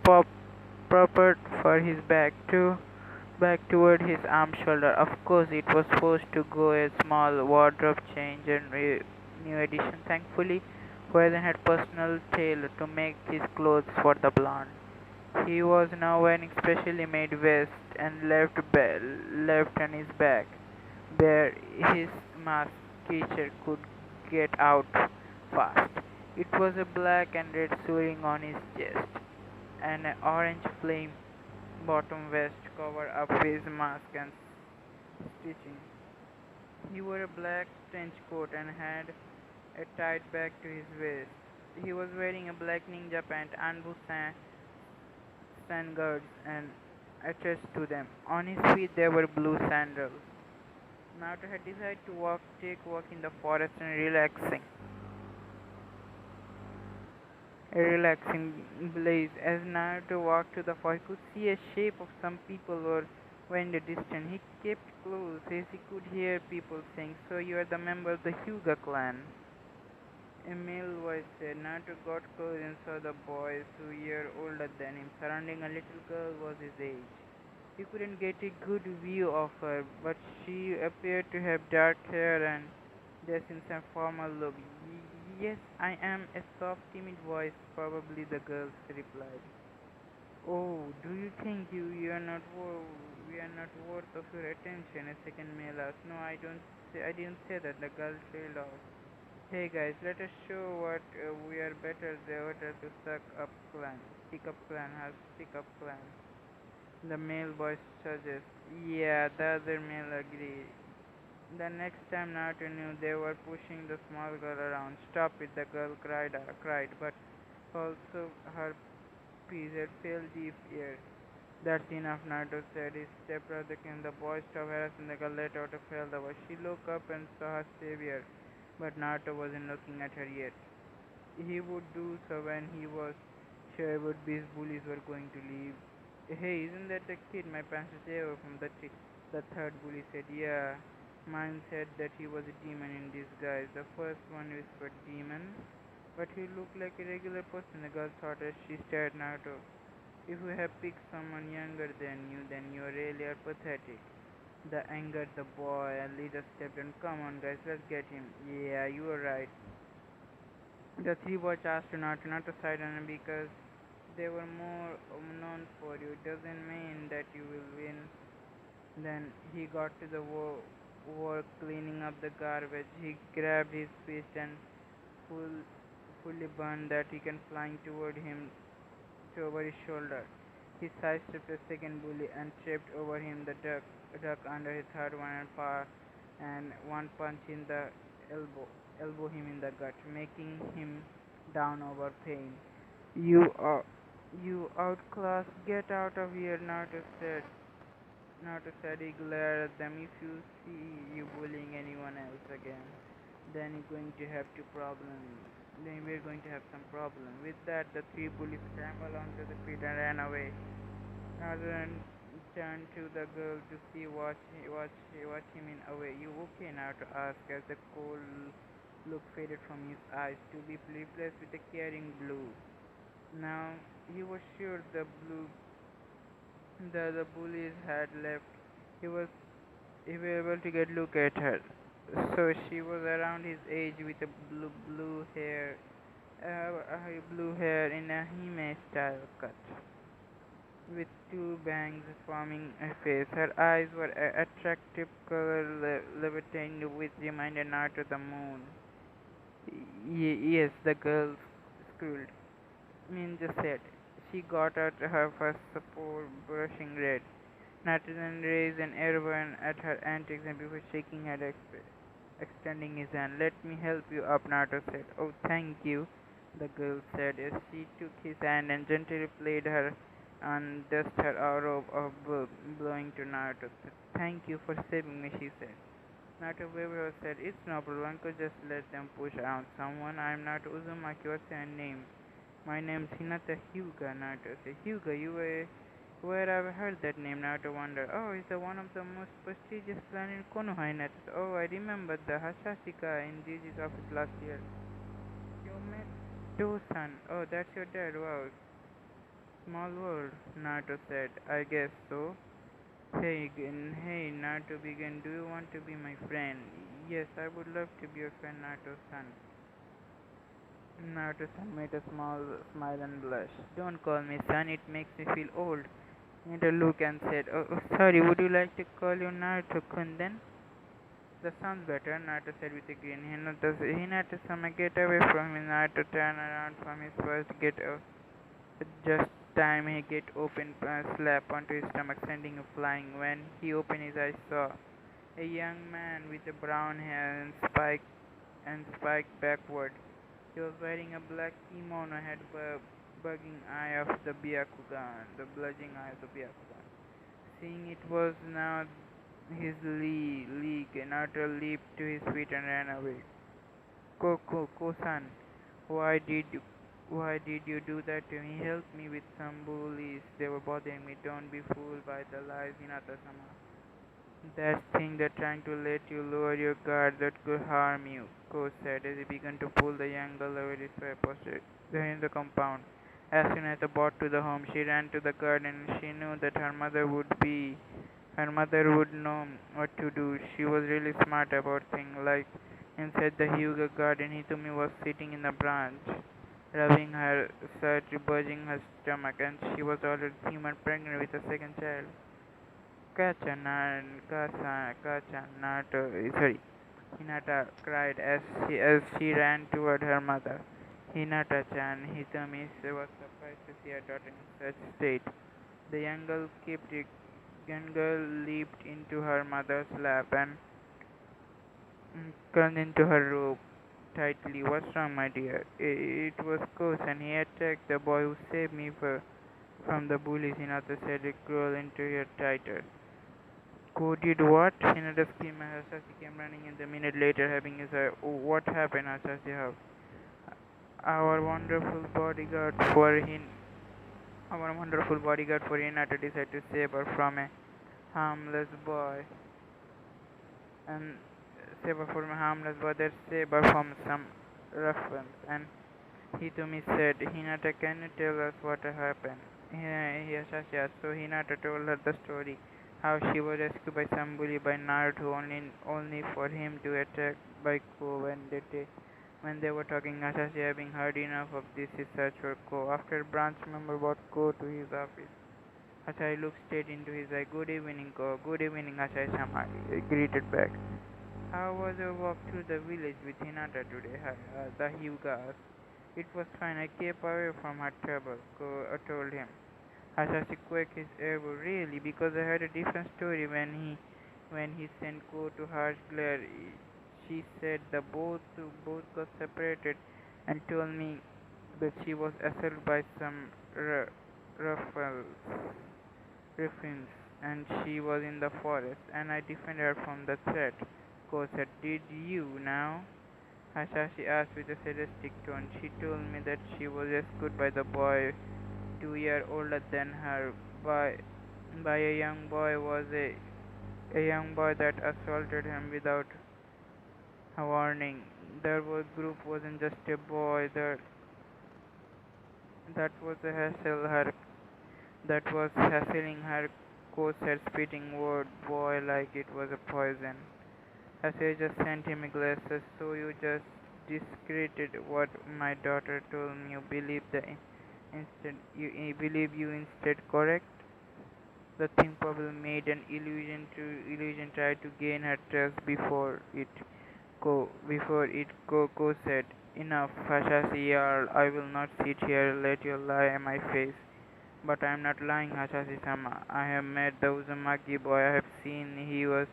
proper for his back toward his arm shoulder. Of course, it was forced to go a small wardrobe change and new addition. Thankfully, Horizon had personal tailor to make his clothes for the blonde. He was now wearing specially made vest and left on his back, where his masked creature could get out fast. It was a black and red sewing on his chest, and an orange flame bottom vest covered up his mask and stitching. He wore a black trench coat and had a tied bag to his waist. He was wearing a black ninja pant and blue sandals and attached to them. On his feet there were blue sandals. Naruto had decided to take walk in the forest and relaxing blaze. As Naruto walked to the forest, he could see a shape of some people were in the distance. He kept close as he could hear people saying, "So you are the member of the Hyuga clan." A male voice said. Naruto got close and saw the boy 2 years older than him. Surrounding a little girl was his age. He couldn't get a good view of her, but she appeared to have dark hair and dressed in some formal look. Yes, I am, a soft, timid voice, probably the girl replied. Oh, do you think we are not worth of your attention? A second male asked. No, I didn't say that. The girl trailed off. Hey guys, let us show what we are better. The order to pick up clan has pick up clan. The male voice suggests. Yeah, the other male agreed. The next time Naruto knew they were pushing the small girl around. Stop it, the girl cried, but also her piece had fell deep ears. That's enough, Naruto said. His stepbrother came. The boy stopped harassing the girl, let out a fell the voice. She looked up and saw her savior, but Naruto wasn't looking at her yet. He would do so when he was sure these bullies were going to leave. Hey, isn't that the kid my parents saved from the tree? The third bully said, yeah. Mine said that he was a demon in disguise. The first one whispered, demon? But he looked like a regular person, the girl thought as she stared at Naruto. If you have picked someone younger than you, then you really are pathetic. The angered the boy and leader stepped in. Come on guys, let's get him. Yeah, you are right. The three boys asked not to side on him because they were more known for you. It doesn't mean that you will win. Then he got to the work cleaning up the garbage. He grabbed his fist and full, fully burned that he can flying toward him to over his shoulder. He sidestepped a second bully and tripped over him the duck under his third one and one punch in the elbow him in the gut, making him down over pain. You are you outclassed. Get out of here, Naruto said. He glared at them. If you see you bullying anyone else again, then you're going to have to problem. Then we're going to have some problem. With that, the three bullies scrambled onto the feet and ran away. Naruto turned to the girl to see what him in away. You okay now? To ask as the cold look faded from his eyes to be replaced with a caring blue. Now he was sure the bullies had left. He was able to get look at her. So she was around his age with a blue hair in a Hime style cut, with two bangs forming a face. Her eyes were attractive color levitating which reminded Naruto the moon. Yes, the girl squealed. Ninja said. She got out her first support, blushing red. Naruto then raised an eyebrow at her antics and before shaking her extending his hand. "Let me help you up," Naruto said. "Oh, thank you," the girl said as she took his hand and gently played her and dust her robe of blowing to Naruto. "Thank you for saving me," she said. Naruto Weaver said, "It's no problem, uncle, just let them push around someone. I'm not Uzumaki, what's your name?" "My name's Hinata Hyuga," Naruto said. "Hyuga, you were where I've heard that name," Naruto wondered. "Oh, it's the one of the most prestigious clan in Konoha," Naruto said. "Oh, I remember the Hashashika in Jiji's office last year. You met Tosan. Oh, that's your dad. Wow, small world," Naruto said. "I guess so." Hey, Naruto began. "Do you want to be my friend?" "Yes, I would love to be your friend, Naruto-san." Naruto-san made a small smile and blush. "Don't call me son, it makes me feel old." Naruto looked and said, "Oh, sorry, would you like to call you Naruto-kun then?" "That sounds better," Naruto said with a grin. Hinata-sama, get away from me." Naruto turned around from his first get just time he get open slap onto his stomach, sending him flying. When he opened his eyes, saw a young man with a brown hair and spiked backward. He was wearing a black kimono, had bugging eye of the Byakugan, the bludgeoning eye of the Byakugan. Seeing it was now his league, Naruto leaped to his feet and ran away. Kosan, why did you why did you do that to me? He helped me with some bullies. They were bothering me. Don't be fooled by the lies, Hinata-sama. That thing they're trying to let you lower your guard that could harm you, Ko said as he began to pull the young girl over his posture in the compound. As soon as the brought to the home, she ran to the garden. She knew that her mother would know what to do. She was really smart about things. Like inside the Hyuga garden, Hitumi was sitting in a branch, rubbing her shirt, budging her stomach, and she was already 3 months pregnant with a second child. Sorry, Hinata cried as she ran toward her mother. "Hinata-chan," Hitami was surprised to see her daughter in such state. The young girl leaped into her mother's lap and clung into her robe tightly. "What's wrong, my dear?" It was Kos, and he attacked the boy who saved me from the bullies," Hinata said, a girl into her tighter. "Ko did what?" Hinata screamed as Hasashi came running in. A minute later, having his eye. "Oh, what happened, Hasashi? How?" Our wonderful bodyguard for Hin our wonderful bodyguard for Hinata decided to save her from a harmless boy and save her from a harmless boy that saved her from some ruffians. And Hitumi said, "Hinata, can you tell us what happened?" Hasashi asked. So Hinata told her the story, how she was rescued by some bully by Naruto only for him to attack by Ko when they were talking. Hasashi, having heard enough of this, he searched for Ko. After a branch member brought Ko to his office, Hasashi looked straight into his eye. "Good evening, Ko." "Good evening, Hasashi-sama," he greeted back. "How was your walk through the village with Hinata today?" The Hyuga asked. "It was fine. I kept away from her trouble," Ko told him. Hasashi quaked his elbow. "Really? Because I heard a different story when he sent Ko to harsh glare. She said the both got separated and told me that she was assaulted by some ruffles, ruffians, and she was in the forest, and I defended her from the threat." Ko said, "Did you now?" Hasashi asked with a sadistic tone. "She told me that she was rescued by the boy 2 years older than her by a young boy that assaulted him without a warning. The group wasn't just a boy that was a hassle her that was hassling her." Coach said, spitting word boy like it was a poison. "I just sent him glasses, so you just discredited what my daughter told me. You believe you instead, correct?" The thing probably made an illusion tried to gain her trust before it Ko said, "Enough, Hasashi, I will not sit here, let you lie in my face." But I am not lying, Hasashi-sama. I have met the Uzumaki boy. I have seen he was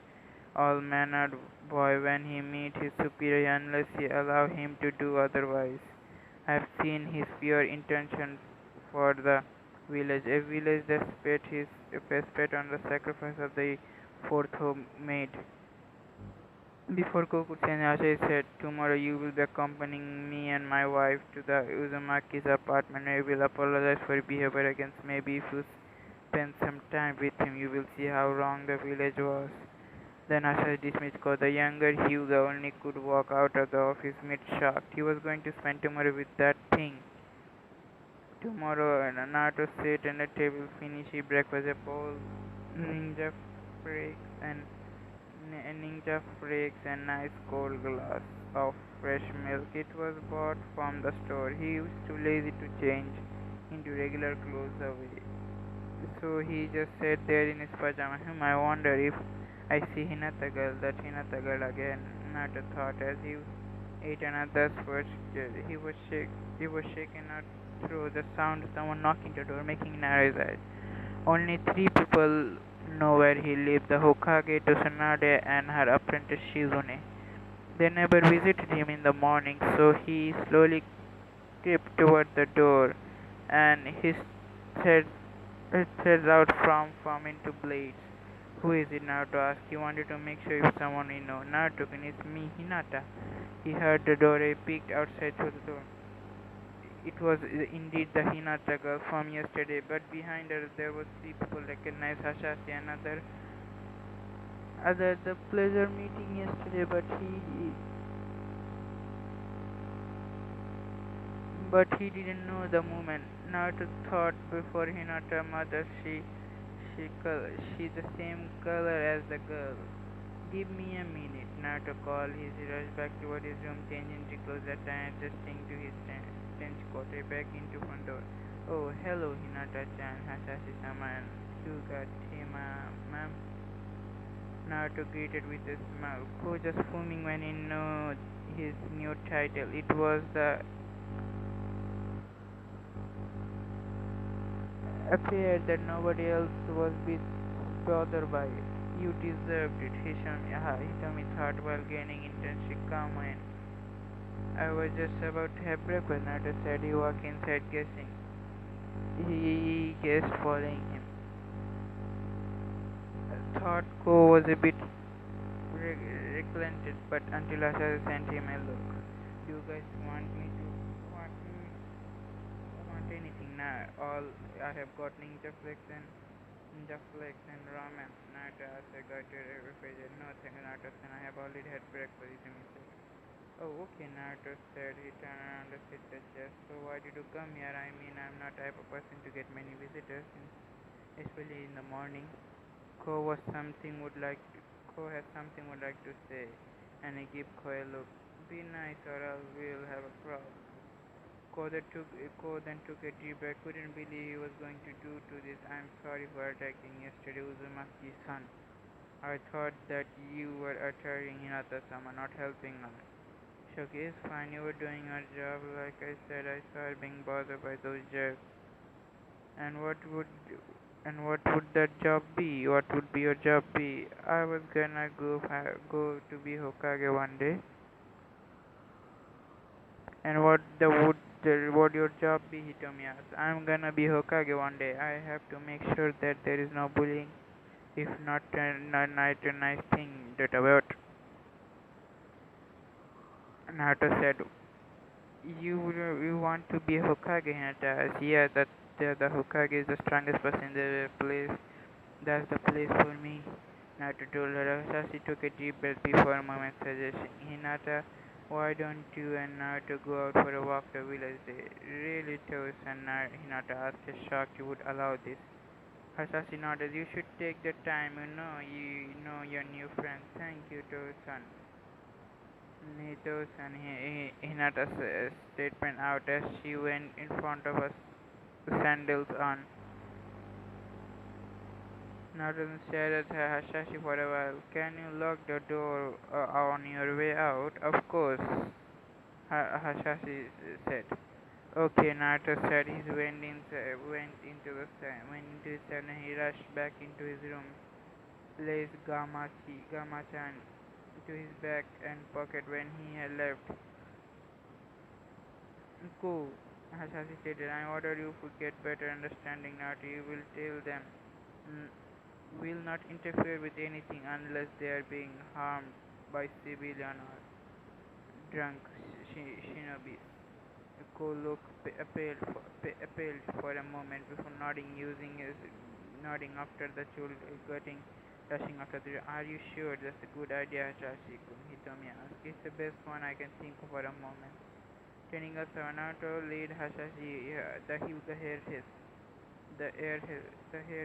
all-mannered boy when he meet his superior unless he allow him to do otherwise. I have seen his pure intention for the village. A village that spent on the sacrifice of the fourth homemade. Before Kokusen said, tomorrow you will be accompanying me and my wife to the Uzumaki's apartment. We will apologize for your behavior against maybe if you spend some time with him, you will see how wrong the village was. Then Asha dismissed Ko. The younger Hyuga only could walk out of the office mid-shocked. He was going to spend tomorrow with that thing. Tomorrow, Naruto sat at a table, finishing breakfast, a bowl, ninja flakes and nice cold glass of fresh milk. It was bought from the store. He was too lazy to change into regular clothes away. So he just sat there in his pajama. I wonder if I see Hinata girl, that Hinata girl again. Naruto thought as he ate another switch. He was shaken out through the sound of someone knocking the door, making narrow his eyes. Only three people know where he lived: the Hokage, Tsunade, and her apprentice Shizune. They never visited him in the morning, so he slowly crept toward the door, and his threads, threads out from into blades. Who is it, Naruto asked. He wanted to make sure if someone we know. Naruto, it's me, Hinata. He heard the door. He peeked outside through the door. It was indeed the Hinata girl from yesterday, but behind her there were three people recognized Hasashi and other the pleasure meeting yesterday, but he didn't know the moment. Naruto thought before Hinata mother she the same color as the girl. Give me a minute, Naruto called. He rushed back toward his room, changing into clothes that time adjusting to his trench coat. He back into front door. Oh, hello, Hinata-chan, Hasashi-sama, and Hyuga-tema, ma'am. Naruto greeted with a smile. Ko just fuming when he knew his new title. It was the affair that nobody else was bothered by. You deserved it, Hitomi thought while gaining intensity. Come in. I was just about to have breakfast, Naruto said. He walked inside guessing. He guessed following him. Thought Ko was a bit relented, but until Asha sent him a look. Do you guys want me want anything now? All I have got ninja flakes and ramen. Naruto asked. I got your refrigerator. No thank you, Naruto san. I have already had breakfast, Izumi said. Oh, okay, Naruto said. He turned around to sit the chair. So why did you come here? I mean, I'm not the type of person to get many visitors, especially in the morning. Ko was something would like to, Ko has something would like to say, and he gave Ko a look. Be nice, or else we'll have a problem. Ko then took a deep breath. Couldn't believe he was going to do to this. I'm sorry for attacking yesterday, Uzumaki-san. I thought that you were attacking Hinata-sama, not helping her. Shoki, it's fine. You were doing your job. Like I said, I saw her being bothered by those jerks. And what would that job be? What would be your job be? I was gonna go to be Hokage one day. And what your job be? Hitomi asked. I'm gonna be Hokage one day. I have to make sure that there is no bullying. If not, a nice thing that about. Naruto said, you want to be Hokage, Hinata? Yeah, the Hokage is the strongest person in the place. That's the place for me. Naruto told her. Sashi took a deep breath before a moment, suggesting, Hinata, why don't you and Naruto go out for a walk to the village day? Really, Tosan? Hinata asked, shocked you would allow this. Hasashi nodded. You should take the time, you know your new friend. Thank you, Tosan. Tosan, Hinata's statement out as she went in front of us, sandals on. Naruto stared at Hasashi for a while. Can you lock the door on your way out? Of course, Hasashi said. Okay, Naruto said he went into his cell and he rushed back into his room, placed Gamma-chan to his back and pocket when he had left. Go, Hasashi stated, I order you to get better understanding, Naruto. You will tell them, mm, will not interfere with anything unless they are being harmed by civilian or drunk shinobis. Kolok appealed for a moment before nodding after the child getting rushing after the. Are you sure that's a good idea, Hasashi-kun? Hitomi asked. It's the best one I can think of for a moment. Turning a Naruto lead Hasashi the hair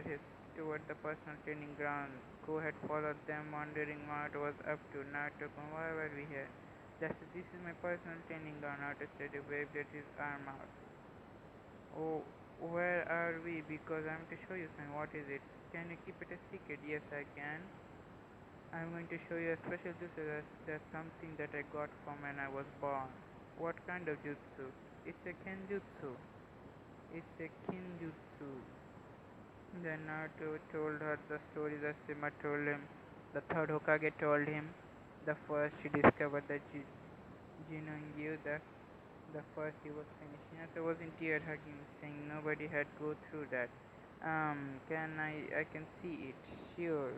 hissed toward the personal training ground. Go had followed them, wondering what was up to. Naruto, why were we here? This is my personal training ground. Naruto said, waved at his arm out. Oh, where are we? Because I'm to show you something. What is it? Can you keep it a secret? Yes, I can. I'm going to show you a special jutsu. That's something that I got from when I was born. What kind of jutsu? It's a kenjutsu. It's a kinjutsu. Then Naruto told her the story that Sima told him. The third Hokage told him. The first she discovered the jiongu. The first he was finished. Hinata was in tears hugging, saying nobody had go through that. Can I can see it. Sure.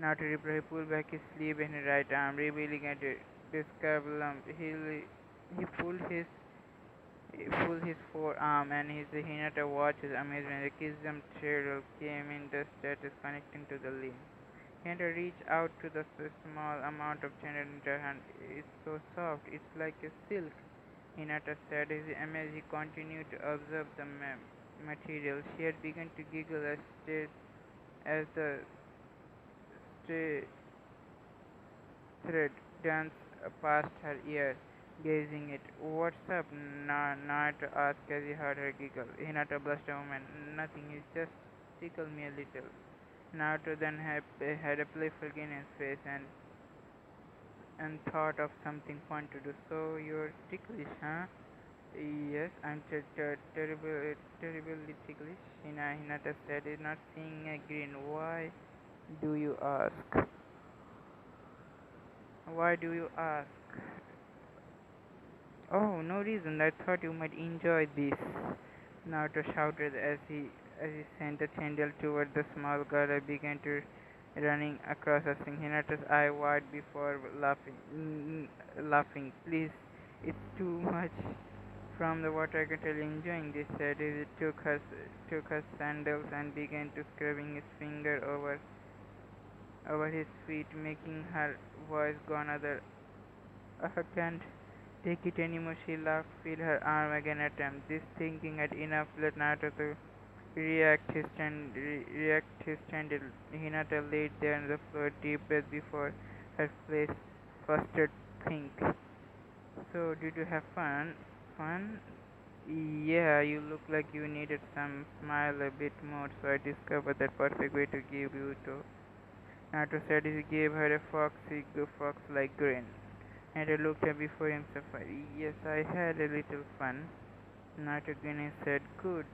Naruto replied, he pulled back his sleeve in his right arm, revealing a discovered lump. He pulled his forearm and his Hinata watched his amazement. The Kizum thread came in the status connecting to the limb. Hinata reached out to the small amount of tendon in her hand. It's so soft, it's like a silk. Hinata said as he continued to observe the material. She had begun to giggle as the stray thread danced past her ear, gazing it. What's up? Naruto asked as he heard her giggle. Hinata blushed a moment. Nothing, it just tickled me a little. Naruto then had a playful grin in his face and thought of something fun to do. So you're ticklish, huh? Yes, I'm terribly ticklish. Hinata said, not seeing a grin. Do you ask? Why do you ask? Oh, no reason. I thought you might enjoy this. Naruto shouted as he sent the chandelier toward the small girl and began to running across the thing. Hinata's eye wide before laughing. Please, it's too much. From the water, I can tell you enjoying this. Said as he took her sandals and began to scrubbing his finger over his feet, making her voice go another. I can't take it anymore. She laughed, feel her arm again attempt. This thinking had enough let Naruto to react his tendon. Hinata laid there on the floor, deep breath before her face flustered think. So did you have fun? Fun? Yeah, you look like you needed some smile a bit more, so I discovered that perfect way to give you to. Naruto said he gave her a fox-like grin. Naruto looked up before himself. Yes, I had a little fun. Naruto grinned said, good.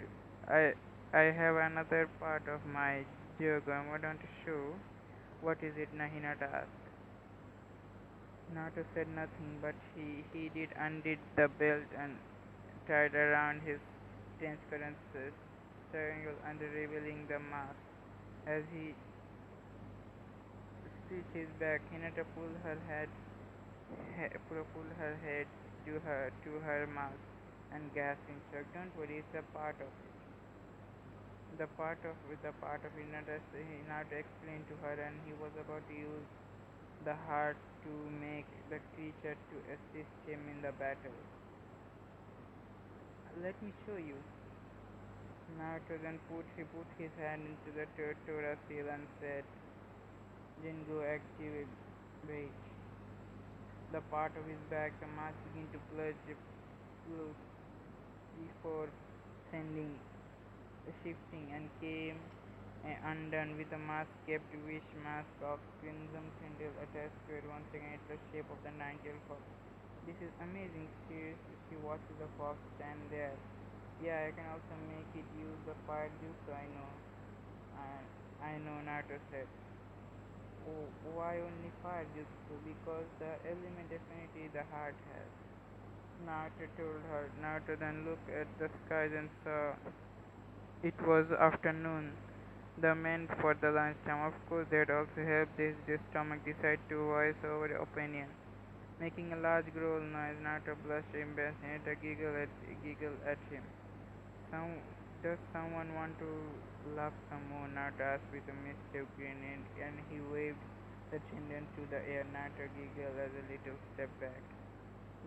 I I have another part of my joke I want to show. What is it? Hinata asked. Naruto said nothing, but he did undid the belt and tied around his transparent triangle under revealing the mask. As he stretched his back, Hinata pulled her head to her mouth and gasped in shock. Don't worry, it's a part of it. The part of Hinata explained to her, and he was about to use the heart to make the creature to assist him in the battle. Let me show you. Naruto then put his hand into the Tora seal and said, Jingo activate. The part of his back, the mask began to loose before sending shifting and came undone with the mask kept wish mask of crimson sandal attached to it. Once again, it's the shape of the nine-tailed fox. This is amazing. She watches the fox stand there. Yeah, I can also make it use the fire jutsu, I know. I know, Naruto said. Oh, why only fire jutsu? Because the element affinity the heart has. Naruto told her. Naruto then looked at the skies and saw it was afternoon. The meant for the lunchtime. Of course, that also helped the stomach decide to voice over opinion. Making a large growl noise, Naruto blushed embarrassed and giggle at him. Some, does someone want to laugh some more? Naruto asked with a mischief grin, and he waved the chin to the air. Naruto giggled as a little step back.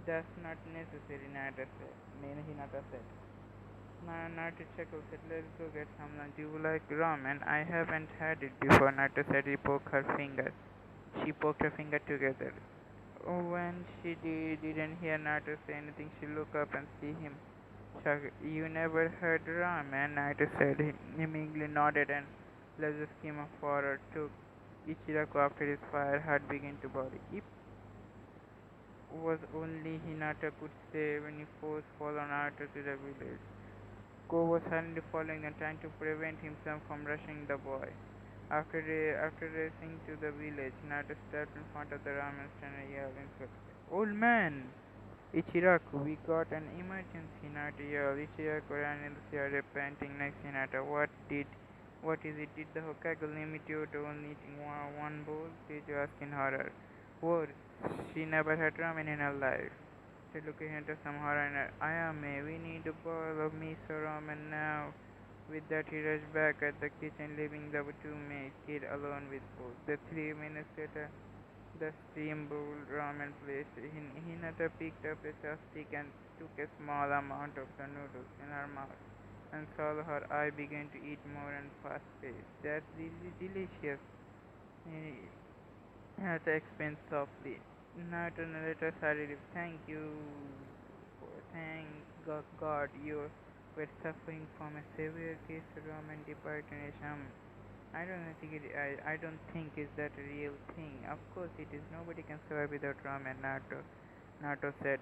That's not necessary, Naruto said. Hinata said. Naruto chuckled, said, let's go get some lunch. Do you like ramen? I haven't had it before, Naruto said. She poked her finger together. When she didn't hear Naruto say anything, she looked up and see him. You never heard ramen? Naruto said. He immediately nodded and left the scheme of horror took Ichiraku after his fire heart began to body. It was only Hinata could say when he forced followed Naruto to the village. Ko was silently following and trying to prevent himself from rushing the boy. After racing to the village, Naruto stopped in front of the ramen stand and yelled insulted. Old man! Ichiraku, we got an emergency, Naruto yelled. Ichiraku ran in the theater panting next to Hinata. What is it? Did the Hokage limit you to only eating one bowl? Teju asked in horror. Worse, she never had ramen in her life. She looked into some horror and Ayame, we need a bowl of miso ramen now. With that, he rushed back at the kitchen, leaving the two kids alone with food. The 3 minutes later, the steam bowl ramen placed. Hinata picked up a chopstick and took a small amount of the noodles in her mouth and saw her eye begin to eat more and fast paced. That's really delicious. Hinata explained softly. Naruto narrator started. Thank you. Thank God you were suffering from a severe case of ramen deprivation. I don't think is that a real thing. Of course it is. Nobody can survive without ramen. Naruto said.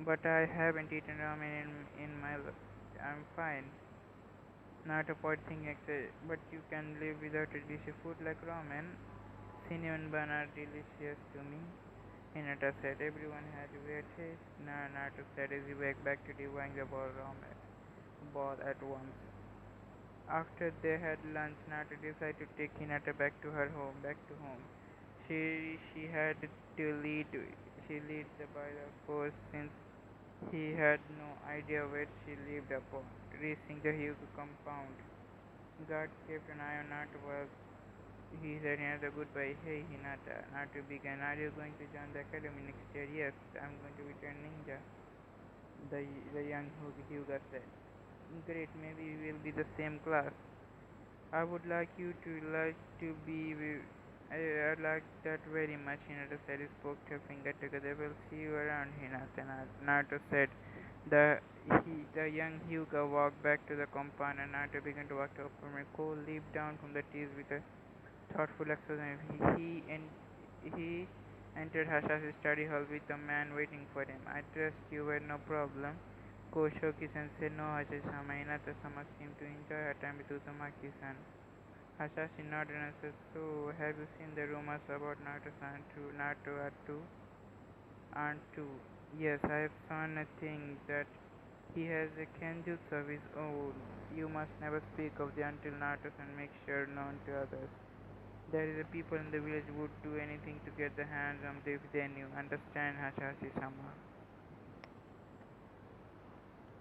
But I haven't eaten ramen in my life. I'm fine. Naruto point thinking. But you can live without a delicious food like ramen. Cinnamon bun are delicious to me. Hinata said. Everyone has a weird taste. Naruto said as he went back to devouring the ball at once. After they had lunch, Naruto decided to take Hinata back to home. She had to lead the by the force since he had no idea where she lived upon. Reaching the Hyuga compound, guards kept an eye on Naruto while he said Hinata goodbye. Hey Hinata, Naruto began. Are you going to join the academy next year? Yes, I'm going to be a ninja. The young Hyuga said. Great, maybe we will be the same class. I would like to be with. I like that very much. Hinata said. He spoke her finger together. We'll see you around, Hinata. Naruto said. The young Hyuga walked back to the compound, and Naruto began to walk to Upper Cole leaped down from the trees with a thoughtful expression. He entered Hasashi's study hall with the man waiting for him. I trust you were no problem. Koshoki-sensei no Hashi-sama. Hinata-sama seemed to enjoy her time with Uzumaki-san. Hasashi nodded and said, so, have you seen the rumors about Naruto-san to Naruto Aunt 2? Yes, I have seen a thing that he has a kenjutsu of his own. You must never speak of the until Naruto-san makes sure known to others. There is a people in the village would do anything to get their hands on if they knew. Understand, Hasashi-sama?